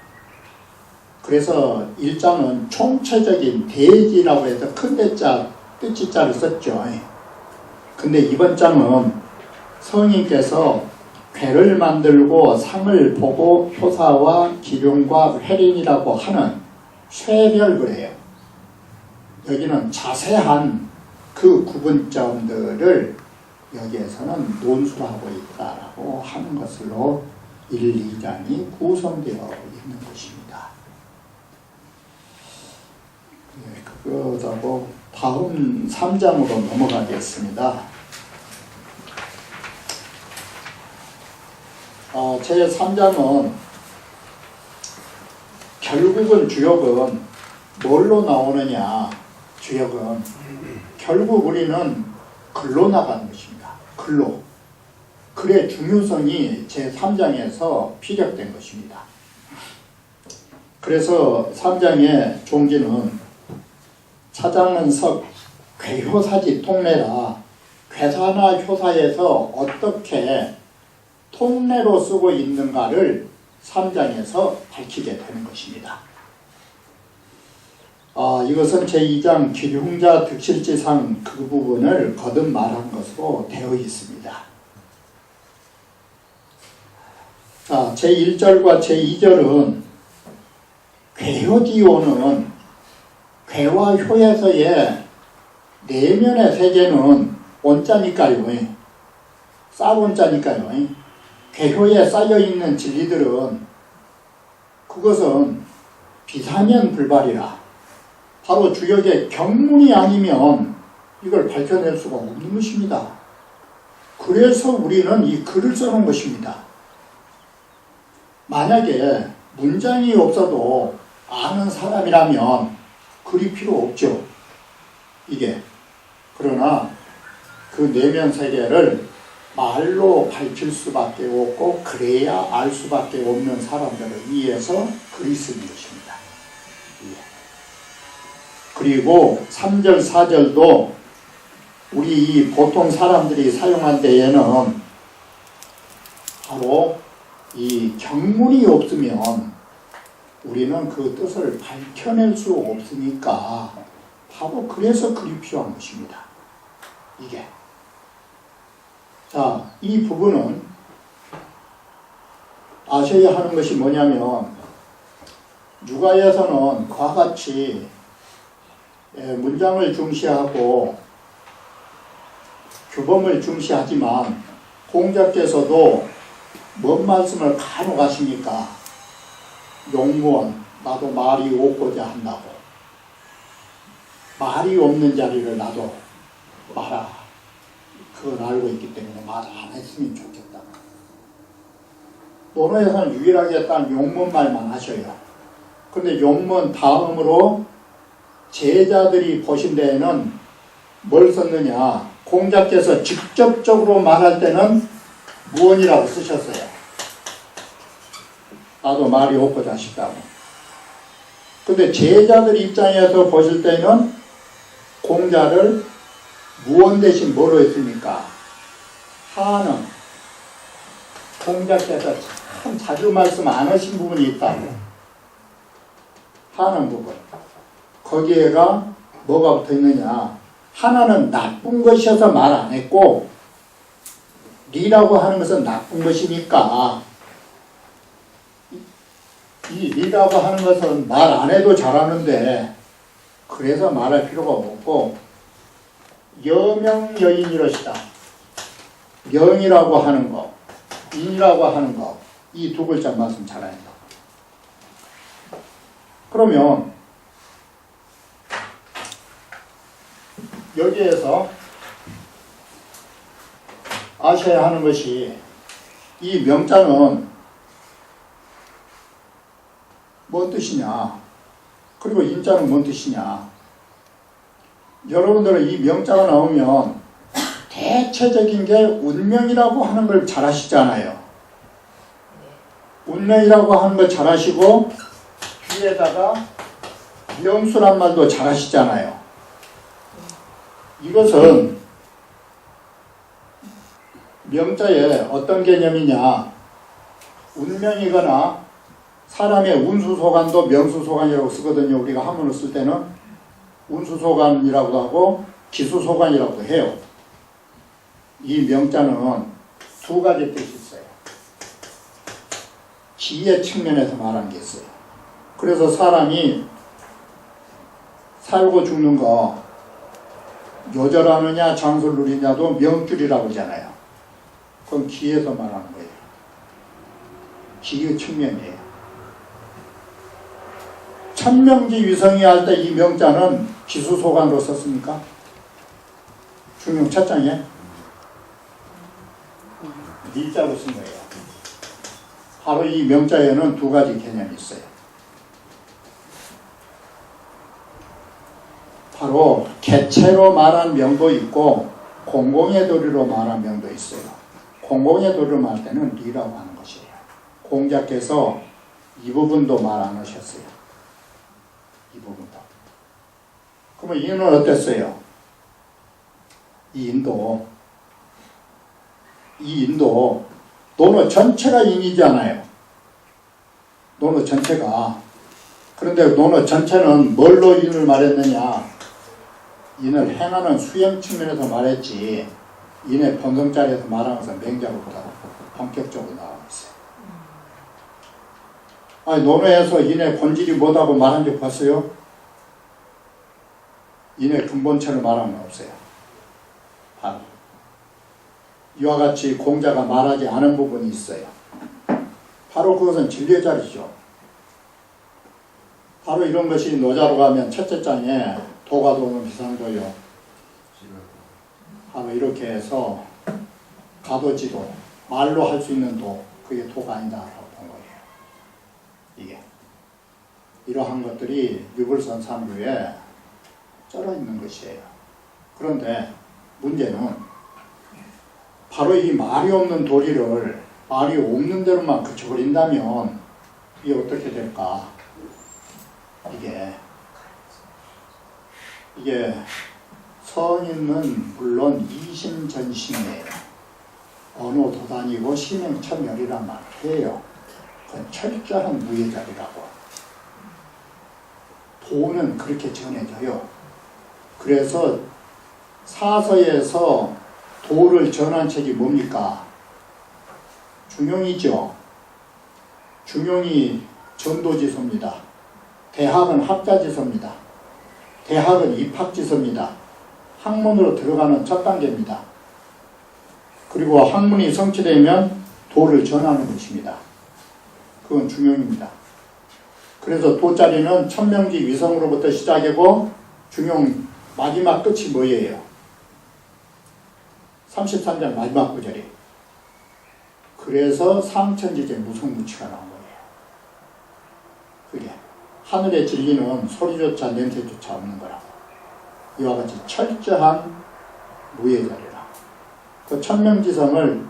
그래서 1장은 총체적인 대지라고 해서 큰 대자, 뜻지자를 썼죠. 근데 이번 장은 성인께서 괴를 만들고 상을 보고 효사와 기룡과 회린이라고 하는 쇠별을 해요. 여기는 자세한 그 구분점들을 여기에서는 논술하고 있다라고 하는 것으로 1, 2장이 구성되어 있는 것입니다. 네, 그거하고 다음 3장으로 넘어가겠습니다. 제 3장은 결국은 주역은 뭘로 나오느냐. 주역은 결국 우리는 글로 나가는 것입니다. 글로. 글의 중요성이 제 3장에서 피력된 것입니다. 그래서 3장의 종지는 차장은 석 괴효사지 통례라. 괴사나 효사에서 어떻게 통례로 쓰고 있는가를 3장에서 밝히게 되는 것입니다. 이것은 제2장 기흉자 득실지상 그 부분을 거듭 말한 것으로 되어 있습니다. 제1절과 제2절은 괴효지오는 괴와 효에서의 내면의 세계는 원자니까요. 쌀원자니까요. 괴효에 쌓여있는 진리들은 그것은 비사면 불발이라. 바로 주역의 경문이 아니면 이걸 밝혀낼 수가 없는 것입니다. 그래서 우리는 이 글을 써놓은 것입니다. 만약에 문장이 없어도 아는 사람이라면 글이 필요 없죠. 이게. 그러나 그 내면 세계를 말로 밝힐 수밖에 없고 그래야 알 수밖에 없는 사람들을 위해서 글이 쓰는 것입니다. 그리고 3절, 4절도 우리 이 보통 사람들이 사용한 데에는 바로 이 경문이 없으면 우리는 그 뜻을 밝혀낼 수 없으니까 바로 그래서 글이 필요한 것입니다. 이게. 자, 이 부분은 아셔야 하는 것이 뭐냐면 육아에서는 그와 같이 문장을 중시하고 규범을 중시하지만 공자께서도 뭔 말씀을 간혹 하시니까 용무원, 나도 말이 없고자 한다고. 말이 없는 자리를 나도 말아. 그걸 알고 있기 때문에 말 안 했으면 좋겠다. 논어에서는 유일하게 딱 용문 말만 하셔요. 근데 용문 다음으로 제자들이 보신 데에는 뭘 썼느냐. 공자께서 직접적으로 말할 때는 무언이라고 쓰셨어요. 나도 말이 없고자 싶다고. 근데 제자들 입장에서 보실 때는 공자를 무언 대신 뭐로 했습니까? 하는. 공자께서 참 자주 말씀 안 하신 부분이 있다고. 하는 부분. 거기에가 뭐가 붙어 있느냐. 하나는 나쁜 것이어서 말 안 했고 리라고 하는 것은 나쁜 것이니까 이 리라고 하는 것은 말 안 해도 잘하는데 그래서 말할 필요가 없고 여명여인이러시다. 명이라고 하는 거, 인이라고 하는 거, 이 두 글자 말씀 잘해야 된다. 그러면 여기에서 아셔야 하는 것이 이 명자는 뭔 뜻이냐? 그리고 인자는 뭔 뜻이냐? 여러분들은 이 명자가 나오면 대체적인 게 운명이라고 하는 걸 잘 아시잖아요. 운명이라고 하는 걸 잘 아시고 뒤에다가 명수란 말도 잘 아시잖아요. 이것은 명자의 어떤 개념이냐? 운명이거나 사람의 운수소관도 명수소관이라고 쓰거든요. 우리가 한문을 쓸 때는 운수소관이라고도 하고 기수소관이라고도 해요. 이 명자는 두 가지 뜻이 있어요. 지혜 측면에서 말하는 게 있어요. 그래서 사람이 살고 죽는 거 요절하느냐 장수를 누리냐도 명줄이라고 하잖아요. 그건 기에서 말하는 거예요. 기의 측면이에요. 천명지 위성이 할 때 이 명자는 기수소관으로 썼습니까? 중용 첫 장에 니자로 쓴 거예요. 바로 이 명자에는 두 가지 개념이 있어요. 바로 개체로 말한 명도 있고 공공의 도리로 말한 명도 있어요. 공공의 도리로 말할 때는 리라고 하는 것이에요. 공자께서 이 부분도 말 안 하셨어요. 이 부분도. 그러면 이는 어땠어요? 이 인도 논어 전체가 인이잖아요. 논어 전체가. 그런데 논어 전체는 뭘로 인을 말했느냐? 인을 행하는 수행 측면에서 말했지 인의 본성자리에서 말하면서 맹자로보다 본격적으로 나오고 있어요. 아니, 논어에서 인의 본질이 뭐다고 말한 적 봤어요? 인의 근본체를 말하는 건 없어요. 바로 이와 같이 공자가 말하지 않은 부분이 있어요. 바로 그것은 진리의 자리죠. 바로 이런 것이 노자로 가면 첫째 장에 도가 도는 비상도요. 바로 이렇게 해서 가도지도 말로 할 수 있는 도, 그게 도가 아니다라고 본 거예요. 이게 이러한 것들이 유불선 삼류에 쩔어 있는 것이에요. 그런데 문제는 바로 이 말이 없는 도리를 말이 없는 대로만 그쳐버린다면 이게 어떻게 될까? 이게 선인은 물론 이심전심이에요. 어느 도단이고 심행천멸이란 말을 해요. 그건 철저한 무예자리라고. 도는 그렇게 전해져요. 그래서 사서에서 도를 전한 책이 뭡니까? 중용이죠. 중용이 전도지서입니다. 대학은 학자지서입니다. 대학은 입학지서입니다. 학문으로 들어가는 첫 단계입니다. 그리고 학문이 성취되면 도를 전하는 것입니다. 그건 중용입니다. 그래서 도자리는 천명지 위성으로부터 시작이고 중용 마지막 끝이 뭐예요? 33장 마지막 구절이. 그래서 상천지제 무성무치가 나온 거예요. 그게 하늘의 진리는 소리조차 냄새조차 없는 거라고. 이와 같이 철저한 무예자리라. 그 천명지성을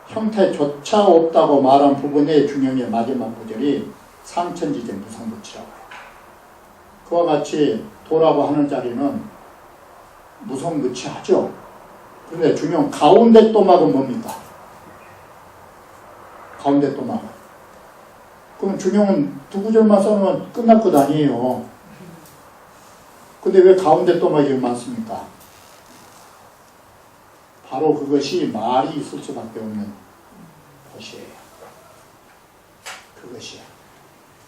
형태조차 없다고 말한 부분의 중용의 마지막 구절이 상천지제 무성무치라고 해요. 그와 같이 도라고 하는 자리는 무성무치하죠. 그런데 중용 가운데 또막은 뭡니까? 가운데 또막은. 그럼 중용은 두 구절만 써놓으면 끝날 것 아니에요. 근데 왜 가운데 또막이 많습니까? 바로 그것이 말이 있을 수밖에 없는 것이에요. 그것이야.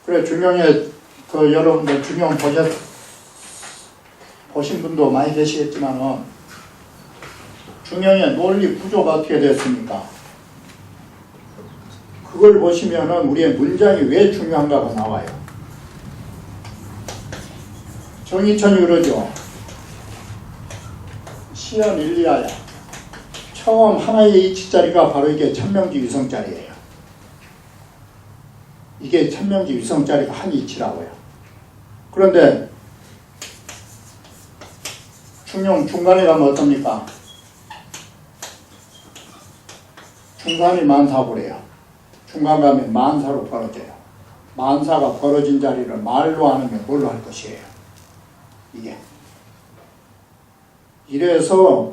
그래, 중용에, 여러분들 중용 보신 분도 많이 계시겠지만은, 중용의 논리 구조가 어떻게 됐습니까? 그걸 보시면은 우리의 문장이 왜 중요한가가 나와요. 정의천이 그러죠. 시연 일리하야. 처음 하나의 이치자리가 바로 이게 천명지 위성자리예요. 이게 이게 천명지 위성자리가 한 이치라고요. 그런데 중용 중간에 가면 어떻습니까? 중간이 만사고래요. 중간 가면 만사로 벌어져요. 만사가 벌어진 자리를 말로 하면 뭘로 할 것이에요? 이게. 이래서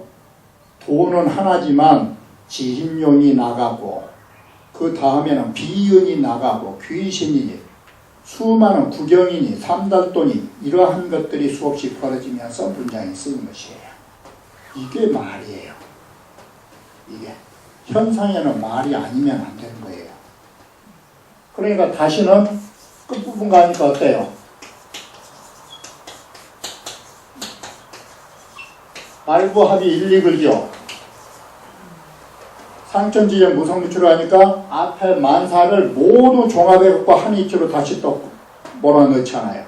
도는 하나지만 지인용이 나가고 그 다음에는 비인이 나가고 귀신이 수많은 구경이니 삼달돈이 이러한 것들이 수없이 벌어지면서 문장이 쓰인 것이에요. 이게 말이에요. 이게 현상에는 말이 아니면 안 되는 거예요. 그러니까 다시는 끝부분 가니까 어때요? 말부합이 일리글죠. 상천지에 무성무추를 하니까 앞에 만사를 모두 종합해갖고 한 이치로 다시 또 몰아넣잖아요.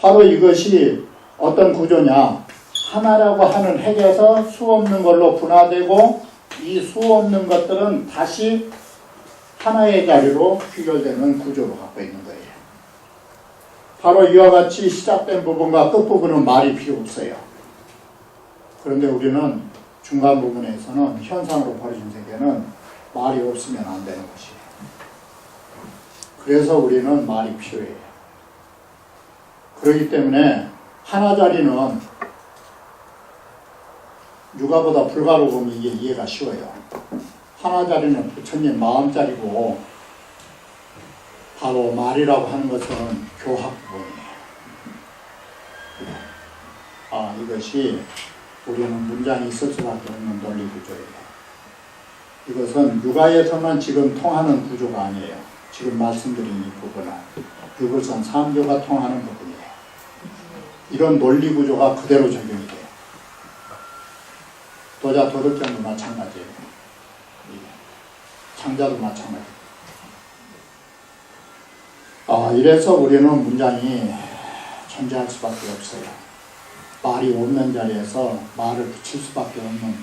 바로 이것이 어떤 구조냐. 하나라고 하는 핵에서 수 없는 걸로 분화되고 이 수 없는 것들은 다시 하나의 자리로 귀결되는 구조로 갖고 있는 거예요. 바로 이와 같이 시작된 부분과 끝부분은 말이 필요 없어요. 그런데 우리는 중간 부분에서는 현상으로 벌어진 세계는 말이 없으면 안 되는 것이에요. 그래서 우리는 말이 필요해요. 그렇기 때문에 하나 자리는 육아보다 불가로 보면 이게 이해가 쉬워요. 하나 자리는 부처님 마음자리고 바로 말이라고 하는 것은 교학 부분이에요. 이것이 우리는 문장이 있을 수밖에 없는 논리 구조예요. 이것은 육아에서만 지금 통하는 구조가 아니에요. 지금 말씀드린 이 부분은 유불선 3교가 통하는 부분이에요. 이런 논리 구조가 그대로 적용이 돼요. 도자 도덕경도 마찬가지예요. 창자도 마찬가지예요. 이래서 우리는 문장이 존재할 수밖에 없어요. 말이 없는 자리에서 말을 붙일 수밖에 없는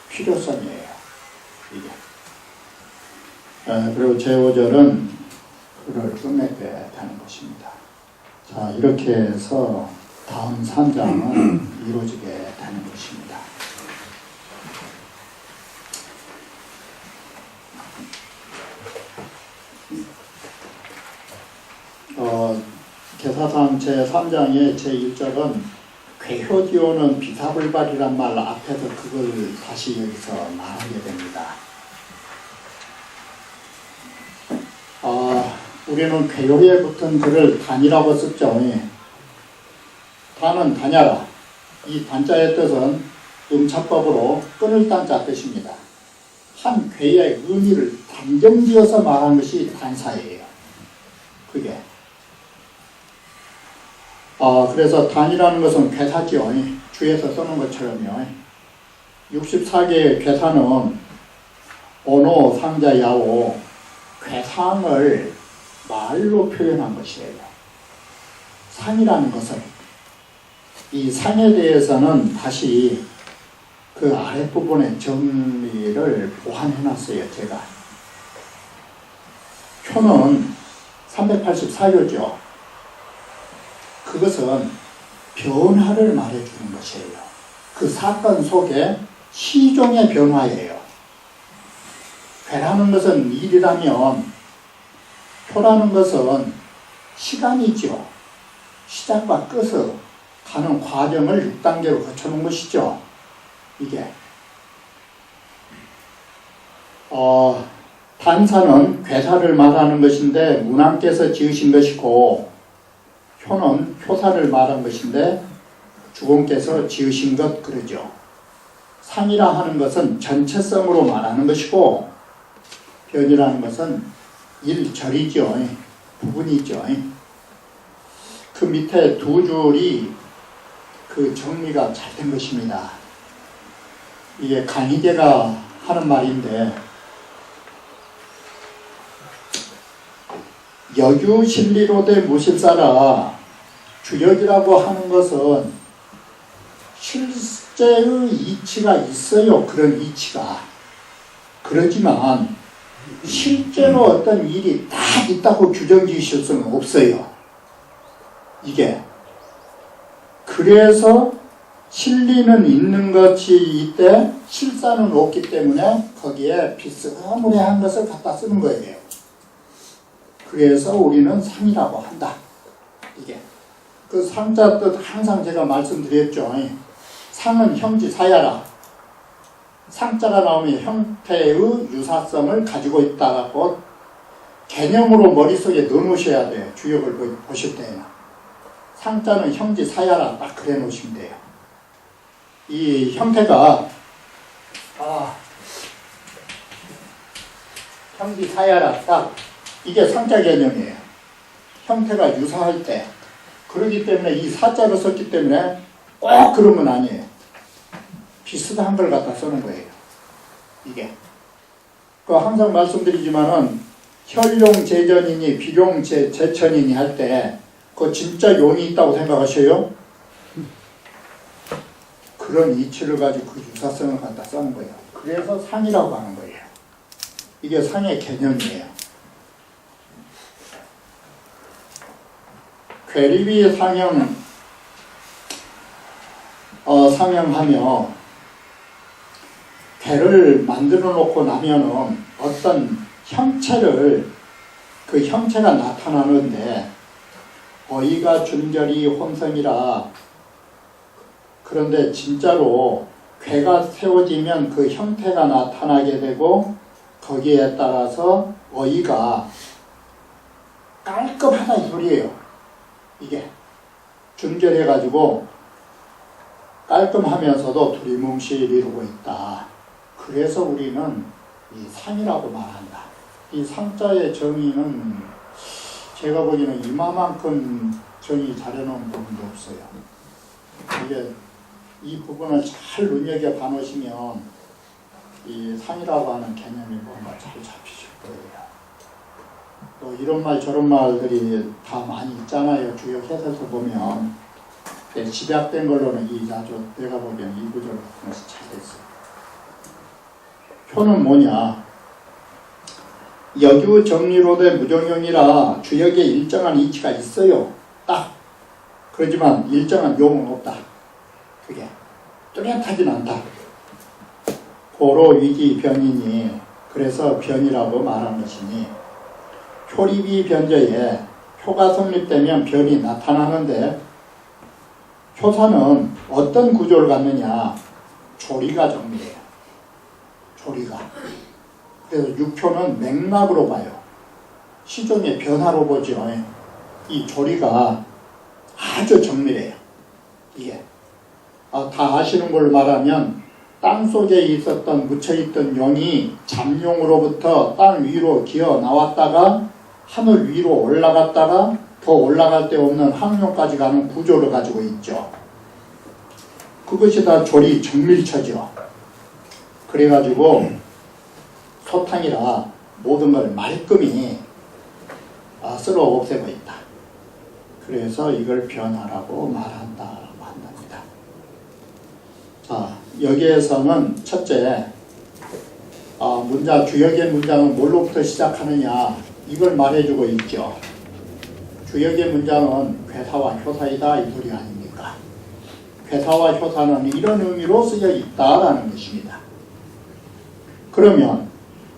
필요성이에요. 이게. 그리고 제5절은 그를 끝맺게 되는 것입니다. 자, 이렇게 해서 다음 3장은 이루어지게 되는 것입니다. 개사상 제3장의 제1절은 괴효지오는 비사불발이란 말 앞에서 그걸 다시 여기서 말하게 됩니다. 우리는 괴효에 붙은 글을 단이라고 썼죠. 단은 단야라. 이 단자의 뜻은 음차법으로 끊을 단자 뜻입니다. 한 괴의 의미를 단정지어서 말하는 것이 단사예요. 그게. 그래서 단이라는 것은 괴사죠. 주에서 쓰는 것처럼요. 64개의 괴사는 언어, 상자, 야오, 괴상을 말로 표현한 것이에요. 상이라는 것은 이 상에 대해서는 다시 그 아랫부분의 정리를 보완해놨어요. 제가. 표는 384교죠. 그것은 변화를 말해주는 것이에요. 그 사건 속에 시종의 변화예요. 괴라는 것은 일이라면 표라는 것은 시간이죠. 시작과 끝을 가는 과정을 6단계로 거쳐놓은 것이죠. 이게. 단사는 괴사를 말하는 것인데 문왕께서 지으신 것이고 표는 표사를 말한 것인데 주공께서 지으신 것 그러죠. 상이라 하는 것은 전체성으로 말하는 것이고 변이라는 것은 일절이죠. 부분이죠. 그 밑에 두 줄이 그 정리가 잘 된 것입니다. 이게 강희재가 하는 말인데 여규실리로되 무실사라. 주역이라고 하는 것은 실제의 이치가 있어요. 그런 이치가. 그러지만 실제로 어떤 일이 딱 있다고 규정 지으실 수는 없어요. 이게. 그래서 실리는 있는 것이 있되 실사는 없기 때문에 거기에 비스무리한 것을 갖다 쓰는 거예요. 그래서 우리는 상이라고 한다. 이게. 그 상자 뜻 항상 제가 말씀드렸죠. 상은 형지사야라. 상자가 나오면 형태의 유사성을 가지고 있다고 개념으로 머릿속에 넣어놓으셔야 돼요. 주역을 보실 때에는. 상자는 형지사야라 딱 그래 놓으시면 돼요. 이 형태가 형지사야라 딱 이게 상자 개념이에요. 형태가 유사할 때. 그렇기 때문에 이 사자를 썼기 때문에 꼭 그런 건 아니에요. 비슷한 걸 갖다 쓰는 거예요. 이게. 그 항상 말씀드리지만은 혈용 제전이니 비용 제천이니 할 때 그 진짜 용이 있다고 생각하셔요? 그런 이치를 가지고 그 유사성을 갖다 쓰는 거예요. 그래서 상이라고 하는 거예요. 이게 상의 개념이에요. 괴립이 상형하며 괴를 만들어 놓고 나면은 어떤 형체를 그 형체가 나타나는데 어이가 준결이 혼성이라. 그런데 진짜로 괴가 세워지면 그 형태가 나타나게 되고 거기에 따라서 어이가 깔끔하다 이 소리예요. 이게 준결해가지고 깔끔하면서도 두리뭉실 이루고 있다. 그래서 우리는 이 상이라고 말한다. 이 상자의 정의는 제가 보기에는 이마만큼 정의 잘해놓은 부분도 없어요. 이게 이 부분을 잘 눈여겨봐 놓으시면 이 상이라고 하는 개념이 뭔가 잘 잡히실 거예요. 또 이런 말 저런 말들이 다 많이 있잖아요. 주요 해설에서 보면. 집약된 걸로는 아주 내가 보기에는 이 구조를 통해서 잘 됐어요. 표는 뭐냐? 여규 정리로대 무정용이라 주역에 일정한 이치가 있어요. 딱. 그렇지만 일정한 용은 없다. 그게 뚜렷하진 않다. 고로 위기 변이니 그래서 변이라고 말한 것이니 표립이 변제에 표가 성립되면 변이 나타나는데 표사는 어떤 구조를 갖느냐? 조리가 정리해요. 조리가. 그래서 육표는 맥락으로 봐요. 시종의 변화로 보죠. 이 조리가 아주 정밀해요. 이게. 다 아시는 걸로 말하면 땅속에 있었던 묻혀있던 용이 잠룡으로부터 땅 위로 기어 나왔다가 하늘 위로 올라갔다가 더 올라갈 데 없는 항룡까지 가는 구조를 가지고 있죠. 그것이 다 조리 정밀처죠. 그래가지고 소탕이라 모든 걸 말끔히 쓸어 없애고 있다. 그래서 이걸 변화라고 말한다라고 한답니다. 자, 여기에서는 첫째, 주역의 문장은 뭘로부터 시작하느냐 이걸 말해주고 있죠. 주역의 문장은 괴사와 효사이다 이 소리 아닙니까? 괴사와 효사는 이런 의미로 쓰여 있다라는 것입니다. 그러면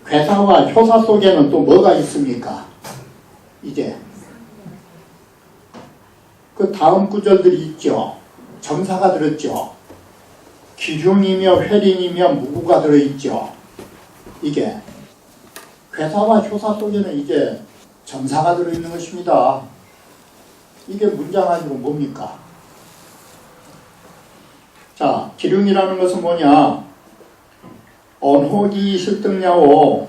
괴사와 효사 속에는 또 뭐가 있습니까? 이제 그 다음 구절들이 있죠. 정사가 들었죠. 기흉이며 회린이며 무구가 들어있죠. 이게 괴사와 효사 속에는 이제 정사가 들어있는 것입니다. 이게 문장 아니고 뭡니까? 자, 기륭이라는 것은 뭐냐? 언호기 실등야오.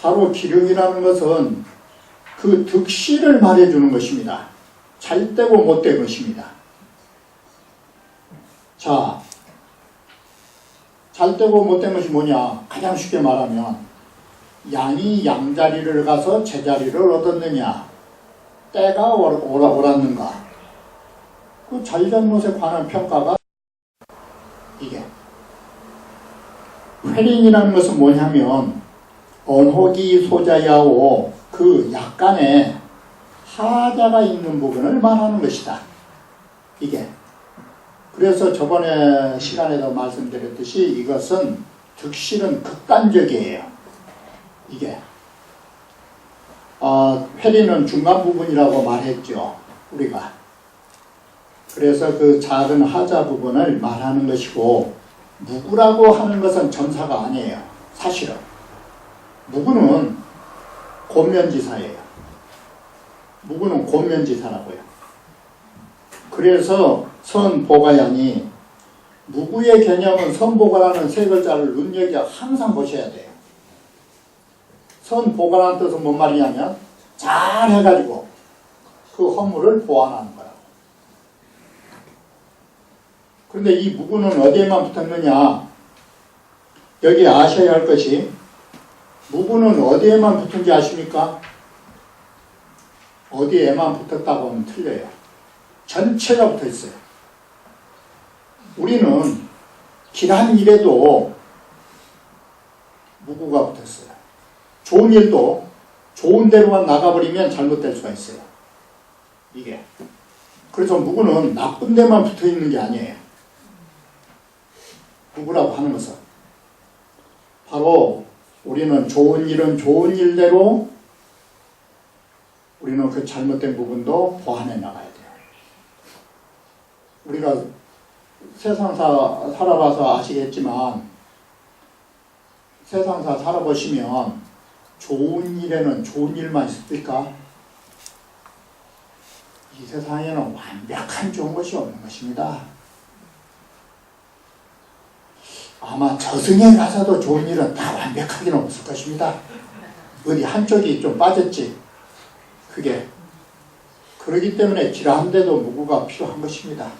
바로 기륭이라는 것은 그 득실을 말해주는 것입니다. 잘되고 못된 것입니다. 자, 잘되고 못된 것이 뭐냐? 가장 쉽게 말하면 양이 양자리를 가서 제자리를 얻었느냐? 때가 옳았는가? 그 잘잘못에 관한 평가가 이게 회린이라는 것은 뭐냐면 번호기 소자야오 그 약간의 하자가 있는 부분을 말하는 것이다. 이게. 그래서 저번에 시간에도 말씀드렸듯이 이것은 득실은 극단적이에요. 이게. 회리는 중간 부분이라고 말했죠. 우리가. 그래서 그 작은 하자 부분을 말하는 것이고 무구라고 하는 것은 전사가 아니에요. 사실은. 무구는 곤면지사예요. 무구는 곤면지사라고요. 그래서 선보가양이 무구의 개념은 선보가라는 세 글자를 눈여겨 항상 보셔야 돼요. 선보가라는 뜻은 뭔 말이냐면 잘 해가지고 그 허물을 보완하는 거라고. 그런데 이 무구는 어디에만 붙었느냐? 여기 아셔야 할 것이 무구는 어디에만 붙은지 아십니까? 어디에만 붙었다고 하면 틀려요. 전체가 붙어 있어요. 우리는 길한 일에도 무구가 붙었어요. 좋은 일도 좋은 대로만 나가버리면 잘못될 수가 있어요. 이게. 그래서 무구는 나쁜 데만 붙어 있는 게 아니에요. 무구라고 하는 것은 바로 우리는 좋은 일은 좋은 일대로 우리는 그 잘못된 부분도 보완해 나가야 돼요. 우리가 세상사 살아봐서 아시겠지만 세상사 살아보시면 좋은 일에는 좋은 일만 있을까? 이 세상에는 완벽한 좋은 것이 없는 것입니다. 아마 저승에 가서도 좋은 일은 다 완벽하게는 없을 것입니다. 어디 한쪽이 좀 빠졌지. 그게. 그렇기 때문에 길한데도 무구가 필요한 것입니다.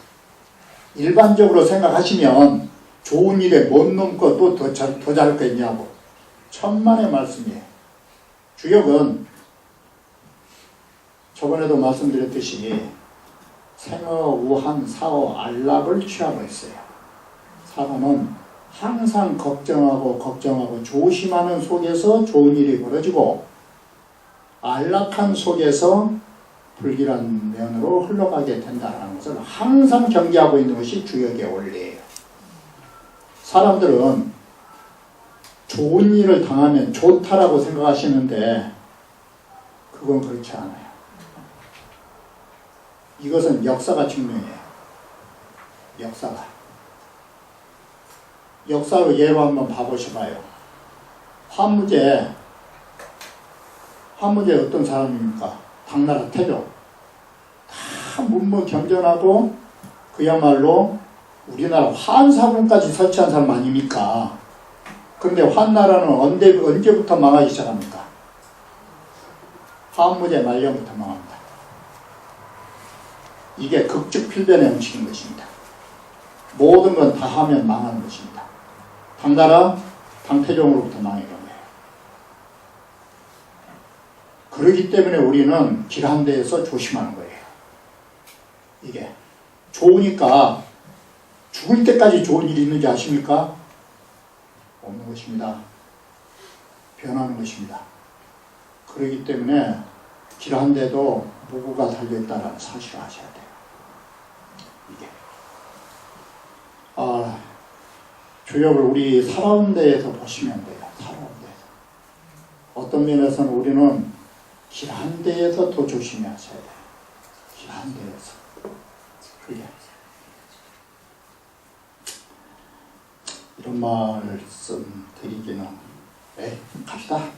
일반적으로 생각하시면 좋은 일에 못 넘고 또 더 잘할 거 있냐고. 천만의 말씀이에요. 주역은 저번에도 말씀드렸듯이 생어, 우한, 사어, 안락을 취하고 있어요. 사람은 항상 걱정하고 조심하는 속에서 좋은 일이 벌어지고 안락한 속에서 불길한 면으로 흘러가게 된다는 것을 항상 경계하고 있는 것이 주역의 원리예요. 사람들은 좋은 일을 당하면 좋다라고 생각하시는데 그건 그렇지 않아요. 이것은 역사가 증명해요. 역사로 예로 한번 봐보셔봐요. 환무제 어떤 사람입니까? 당나라 태조. 다 문무경전하고 그야말로 우리나라 환사군까지 설치한 사람 아닙니까? 그런데 환나라는 언제부터 망하기 시작합니까? 환무제 말년부터 망합니다. 이게 극적필변의 음식인 것입니다. 모든 건 다 하면 망하는 것입니다. 당나라 당태종으로부터 망해간 거예요. 그렇기 때문에 우리는 길한 데에서 조심하는 거예요. 이게 좋으니까 죽을 때까지 좋은 일이 있는지 아십니까? 없는 것입니다. 변하는 것입니다. 그렇기 때문에 길한 데도 무구가 달려있다는 사실을 아셔야 돼요. 이게 주역을 우리 살아온 데에서 보시면 돼요. 살아온 데에서. 어떤 면에서는 우리는 길한 데에서 더 조심히 하셔야 돼요. 길한 데에서. 그게. 이런 말씀 드리기는, 갑시다.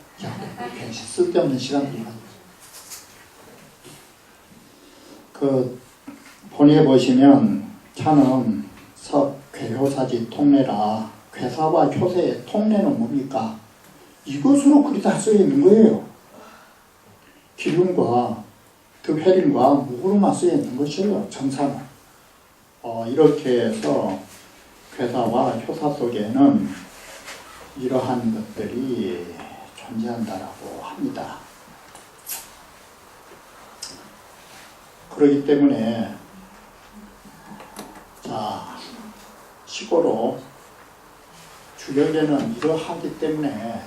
괜히 쓸데없는 시간들이 본에 보시면 차는 석괴효사지 통례라. 괴사와 효세의 통례는 뭡니까? 이것으로 글이 다 쓰여 있는 거예요. 기lum과 득회림과 무구로만 쓰여 있는 것이에요. 정사는. 이렇게 해서 괴사와 효사 속에는 이러한 것들이 존재한다라고 합니다. 그렇기 때문에 시고로 주역에는 이러하기 때문에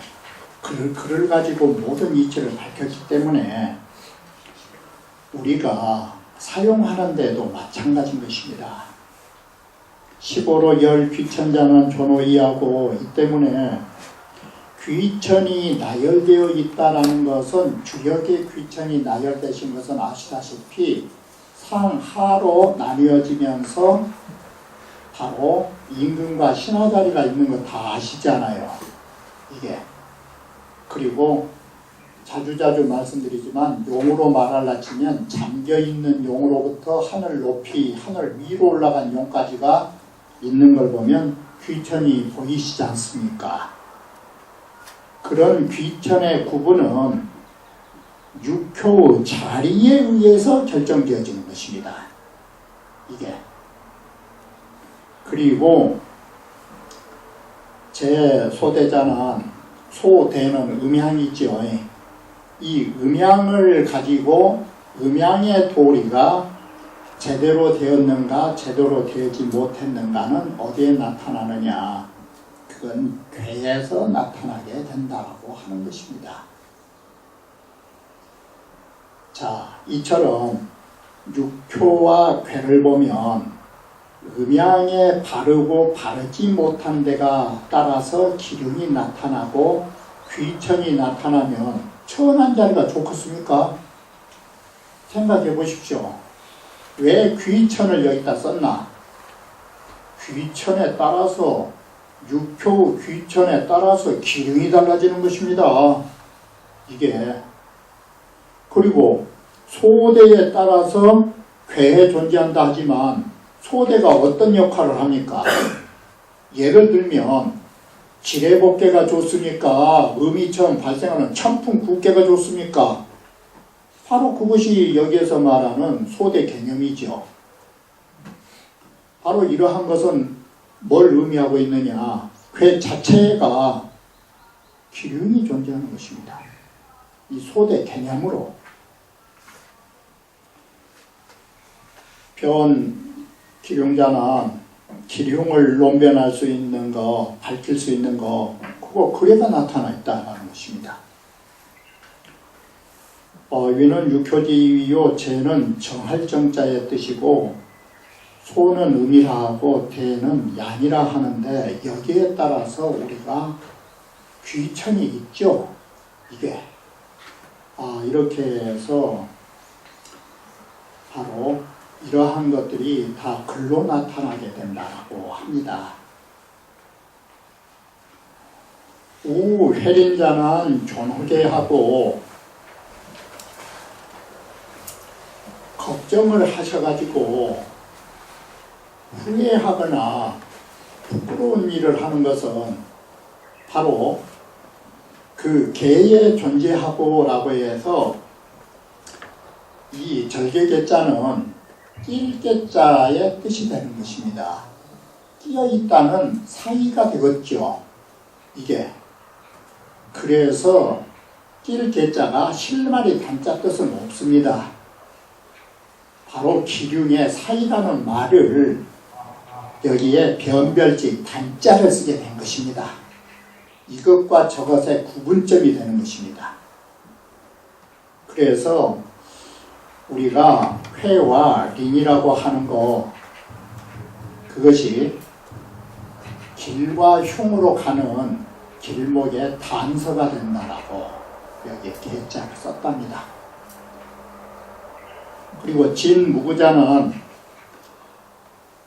글을 가지고 모든 이치를 밝혔기 때문에 우리가 사용하는데도 마찬가지인 것입니다. 15로 열 귀천자는 존호이하고 이 때문에 귀천이 나열되어 있다는 것은 주역의 귀천이 나열되신 것은 아시다시피 상하로 나뉘어지면서 바로 임금과 신하자리가 있는 거 다 아시잖아요. 이게. 그리고 자주자주 말씀드리지만 용으로 말하려 치면 잠겨있는 용으로부터 하늘 높이 하늘 위로 올라간 용까지가 있는 걸 보면 귀천이 보이시지 않습니까? 그런 귀천의 구분은 육효의 자리에 의해서 결정되어지는 것입니다. 이게. 그리고 제 소대자는 소대는 음양이죠. 이 음양을 가지고 음양의 도리가 제대로 되었는가 제대로 되지 못했는가는 어디에 나타나느냐, 그건 괴에서 나타나게 된다고 하는 것입니다. 자, 이처럼 육효와 괴를 보면 음양에 바르고 바르지 못한 데가 따라서 기륭이 나타나고 귀천이 나타나면 천한 자리가 좋겠습니까? 생각해 보십시오. 왜 귀천을 여기다 썼나? 귀천에 따라서 육효 귀천에 따라서 기륭이 달라지는 것입니다. 이게. 그리고 소대에 따라서 괴에 존재한다 하지만 소대가 어떤 역할을 합니까? 예를 들면 지뢰복개가 좋습니까? 음이 처음 발생하는 천풍국계가 좋습니까? 바로 그것이 여기에서 말하는 소대 개념이죠. 바로 이러한 것은 뭘 의미하고 있느냐? 괴 자체가 기륭이 존재하는 것입니다. 이 소대 개념으로. 변 기륭자는 기륭을 논변할 수 있는 거, 밝힐 수 있는 거, 그거 그래가 나타나 있다는 것입니다. 위는 육효지요, 재는 정할 정자의 뜻이고, 소는 음이라 하고 대는 양이라 하는데, 여기에 따라서 우리가 귀천이 있죠. 이게. 이렇게 해서 바로 이러한 것들이 다 글로 나타나게 된다고 합니다. 우회린자는 존하게 하고 걱정을 하셔가지고 후회하거나 부끄러운 일을 하는 것은 바로 그 개에 존재하고 라고 해서 이 절개개자는 낄개자의 뜻이 되는 것입니다. 끼어있다는 사이가 되겠죠. 이게. 그래서 낄개자가 실마리 단자 뜻은 없습니다. 바로 기륭의 사이라는 말을 여기에 변별지 단자를 쓰게 된 것입니다. 이것과 저것의 구분점이 되는 것입니다. 그래서 우리가 회와 린이라고 하는 거, 그것이 길과 흉으로 가는 길목의 단서가 된다라고 여기에 개자를 썼답니다. 그리고 진무구자는,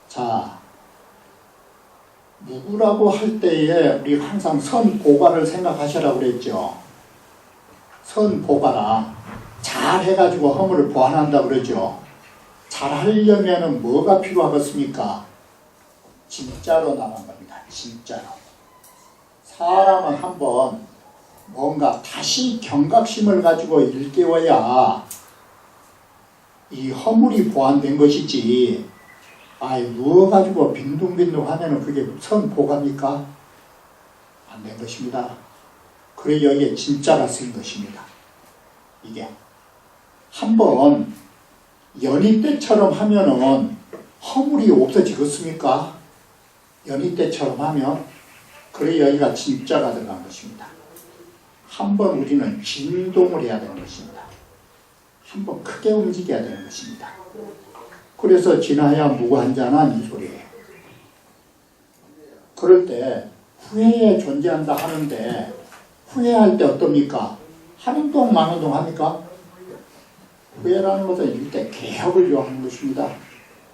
자, 무구라고 할 때에 우리 항상 선보가를 생각하시라고 그랬죠. 선보가라. 잘 해가지고 허물을 보완한다고 그러죠. 잘 하려면 뭐가 필요하겠습니까? 진짜로 나간 겁니다. 진짜로. 사람은 한번 뭔가 다시 경각심을 가지고 일깨워야 이 허물이 보완된 것이지, 누워가지고 빈둥빈둥 하면은 그게 선보갑니까? 안 된 것입니다. 그래 여기에 진짜가 쓰인 것입니다. 이게. 한번 연희 때처럼 하면은 허물이 없어지겠습니까? 연희 때처럼 하면. 그래 여기가 진짜가 들어간 것입니다. 한번 우리는 진동을 해야 되는 것입니다. 한번 크게 움직여야 되는 것입니다. 그래서 지나야 무관자난 이 소리예요. 그럴 때 후회에 존재한다 하는데 후회할 때 어떻습니까? 하는 동 마는 동 합니까? 후회라는 것은 일대 개혁을 요하는 것입니다.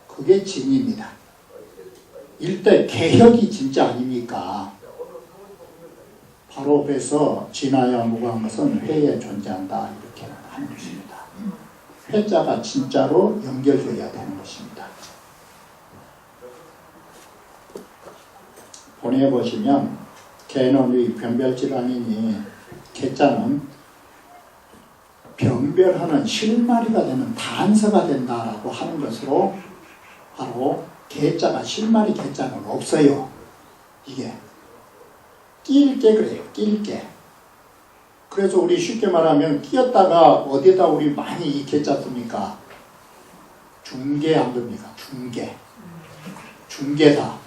그게 진입니다. 일대 개혁이 진짜 아닙니까? 바로 그래서 진하여 무고한 것은 회에 존재한다 이렇게 하는 것입니다. 회자가 진짜로 연결되어야 되는 것입니다. 보내보시면 개는 변별질환이니 개자는 변별하는 실마리가 되는 단서가 된다라고 하는 것으로 바로 개자가 실마리 개자는 없어요. 이게 끼일게 그래요. 끼일게. 그래서 우리 쉽게 말하면 끼었다가 어디에다 우리 많이 이 개자 씁니까? 중개 안 됩니까? 중개. 중개사.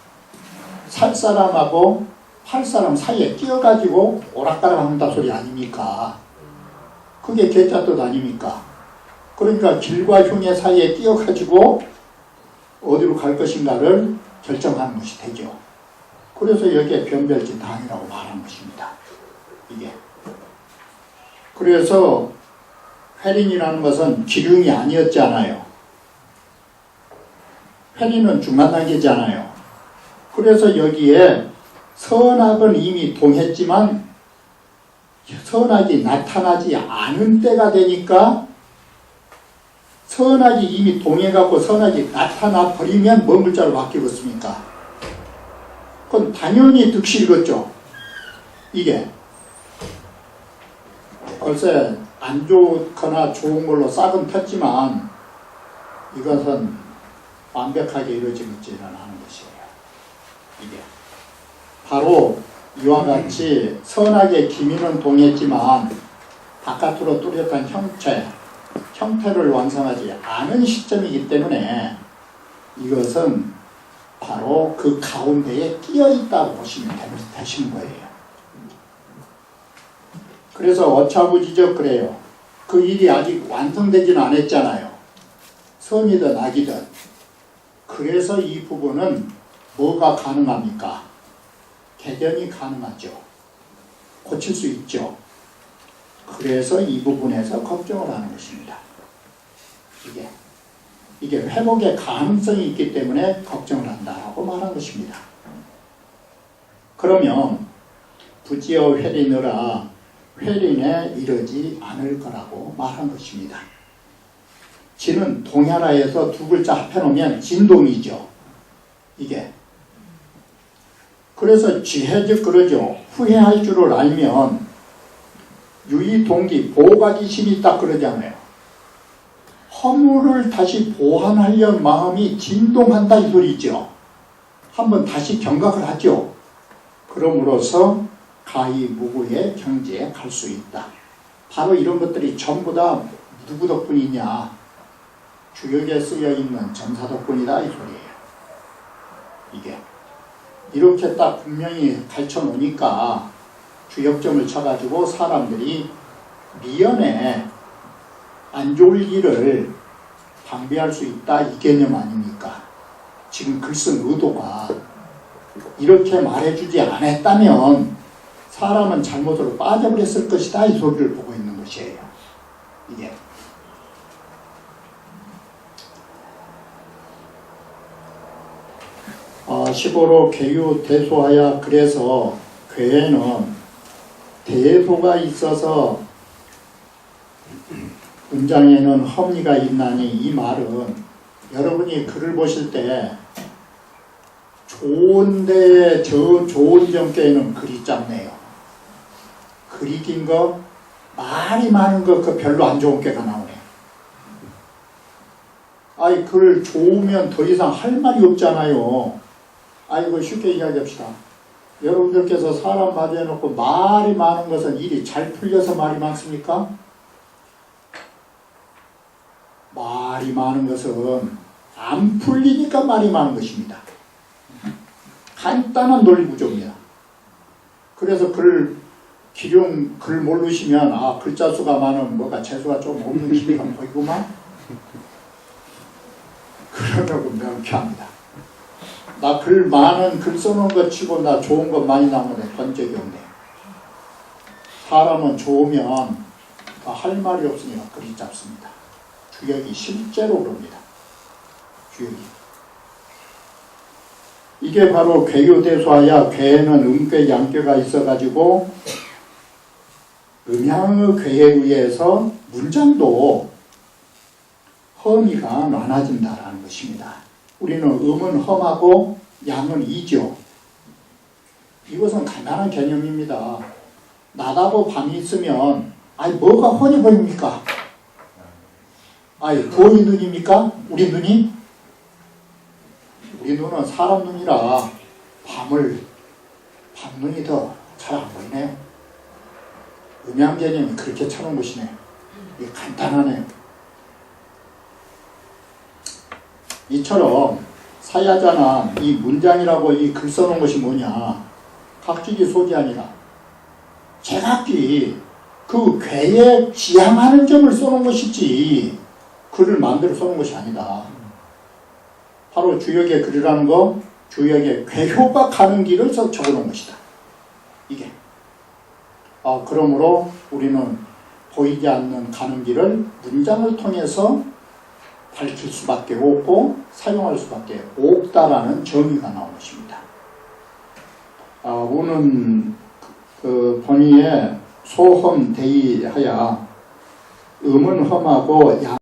살 사람하고 팔 사람 사이에 끼어가지고 오락가락 한다 소리 아닙니까? 그게 개자 뜻 아닙니까? 그러니까 길과 흉의 사이에 끼어가지고 어디로 갈 것인가를 결정하는 것이 되죠. 그래서 여기에 변별지 단이라고 말한 것입니다. 이게. 그래서 회린이라는 것은 기륭이 아니었잖아요. 회린은 중간 단계잖아요. 그래서 여기에 선악은 이미 동했지만 선악이 나타나지 않은 때가 되니까 선악이 이미 동해갖고 선악이 나타나 버리면 뭔 글자로 바뀌겠습니까? 그건 당연히 득실이겠죠. 이게 글쎄 안 좋거나 좋은 걸로 싹은 폈지만 이것은 완벽하게 이루어지지는 않은 것이에요. 이게 바로 이와 같이 선악의 기미는 동했지만 바깥으로 뚜렷한 형태를 완성하지 않은 시점이기 때문에 이것은 바로 그 가운데에 끼어있다고 보시면 되시는 거예요. 그래서 어차부지적 그래요. 그 일이 아직 완성되지는 않았잖아요. 선이든 악이든. 그래서 이 부분은 뭐가 가능합니까? 개견이 가능하죠. 고칠 수 있죠. 그래서 이 부분에서 걱정을 하는 것입니다. 이게 회복의 가능성이 있기 때문에 걱정을 한다라고 말한 것입니다. 그러면 부지어 회린으라 회린에 이르지 않을 거라고 말한 것입니다. 진은 동야라에서 두 글자 합해놓으면 진동이죠. 이게. 그래서 지혜즉 그러죠. 후회할 줄을 알면 유의동기 보호가기심이 있다 그러잖아요. 허물을 다시 보완하려는 마음이 진동한다 이 소리죠. 한번 다시 경각을 하죠. 그럼으로써 가히무구의 경지에 갈 수 있다. 바로 이런 것들이 전부 다 누구 덕분이냐? 주역에 쓰여있는 전사 덕분이다 이 소리예요. 이게 이렇게 딱 분명히 가르쳐 놓으니까 주역점을 쳐가지고 사람들이 미연에 안 좋을 일을 방비할 수 있다 이 개념 아닙니까? 지금 글 쓴 의도가 이렇게 말해주지 않았다면 사람은 잘못으로 빠져버렸을 것이다 이 소리를 보고 있는 것이에요. 이게 시보로 괴유 대소하야. 그래서 괴에는 대소가 있어서 문장에는 허미가 있나니 이 말은 여러분이 글을 보실 때 좋은데 저 좋은 점괘에는 글이 짧네요. 글이 긴 거, 말이 많은 거 그 별로 안 좋은 꾀가 나오네. 아이 글 좋으면 더 이상 할 말이 없잖아요. 이거 쉽게 이야기합시다. 여러분들께서 사람 마주해놓고 말이 많은 것은 일이 잘 풀려서 말이 많습니까? 말이 많은 것은 안 풀리니까 말이 많은 것입니다. 간단한 논리 구조입니다. 그래서 글 기룡 글 모르시면 아 글자 수가 많은 뭐가 재수가 좀 없는 기계가 보이구만. 그러려고 명쾌합니다. 나 글 많은 글 써놓은 것 치고 나 좋은 것 많이 나오는데 본 적이 없네. 사람은 좋으면 할 말이 없으니까 글이 짧습니다. 주역이 실제로 그럽니다. 주역이. 이게 바로 괴유대소하야. 괴에는 음괴 양괴가 있어가지고 음양의 괴에 의해서 문장도 허미가 많아진다라는 것입니다. 우리는 음은 험하고 양은 이죠. 이것은 간단한 개념입니다. 낮하고 밤이 있으면 아니 뭐가 훤히 보입니까? 아니 부엉이 눈입니까? 우리 눈이? 우리 눈은 사람 눈이라 밤눈이 더 잘 안 보이네요. 음양 개념이 그렇게 차는 것이네요. 이게 간단하네요. 이처럼 사야자나 이 문장이라고 이 글 써놓은 것이 뭐냐? 각지기 소지 아니라 제각기 그 괴에 지향하는 점을 써놓은 것이지 글을 마음대로 써놓은 것이 아니다. 바로 주역의 글이라는 거, 주역의 괴효가 가는 길을 적어놓은 것이다. 이게. 그러므로 우리는 보이지 않는 가는 길을 문장을 통해서 밝힐 수밖에 없고 사용할 수밖에 없다라는 정의가 나온 것입니다. 우는 그 본의에 소험 대의하야 음은 험하고 양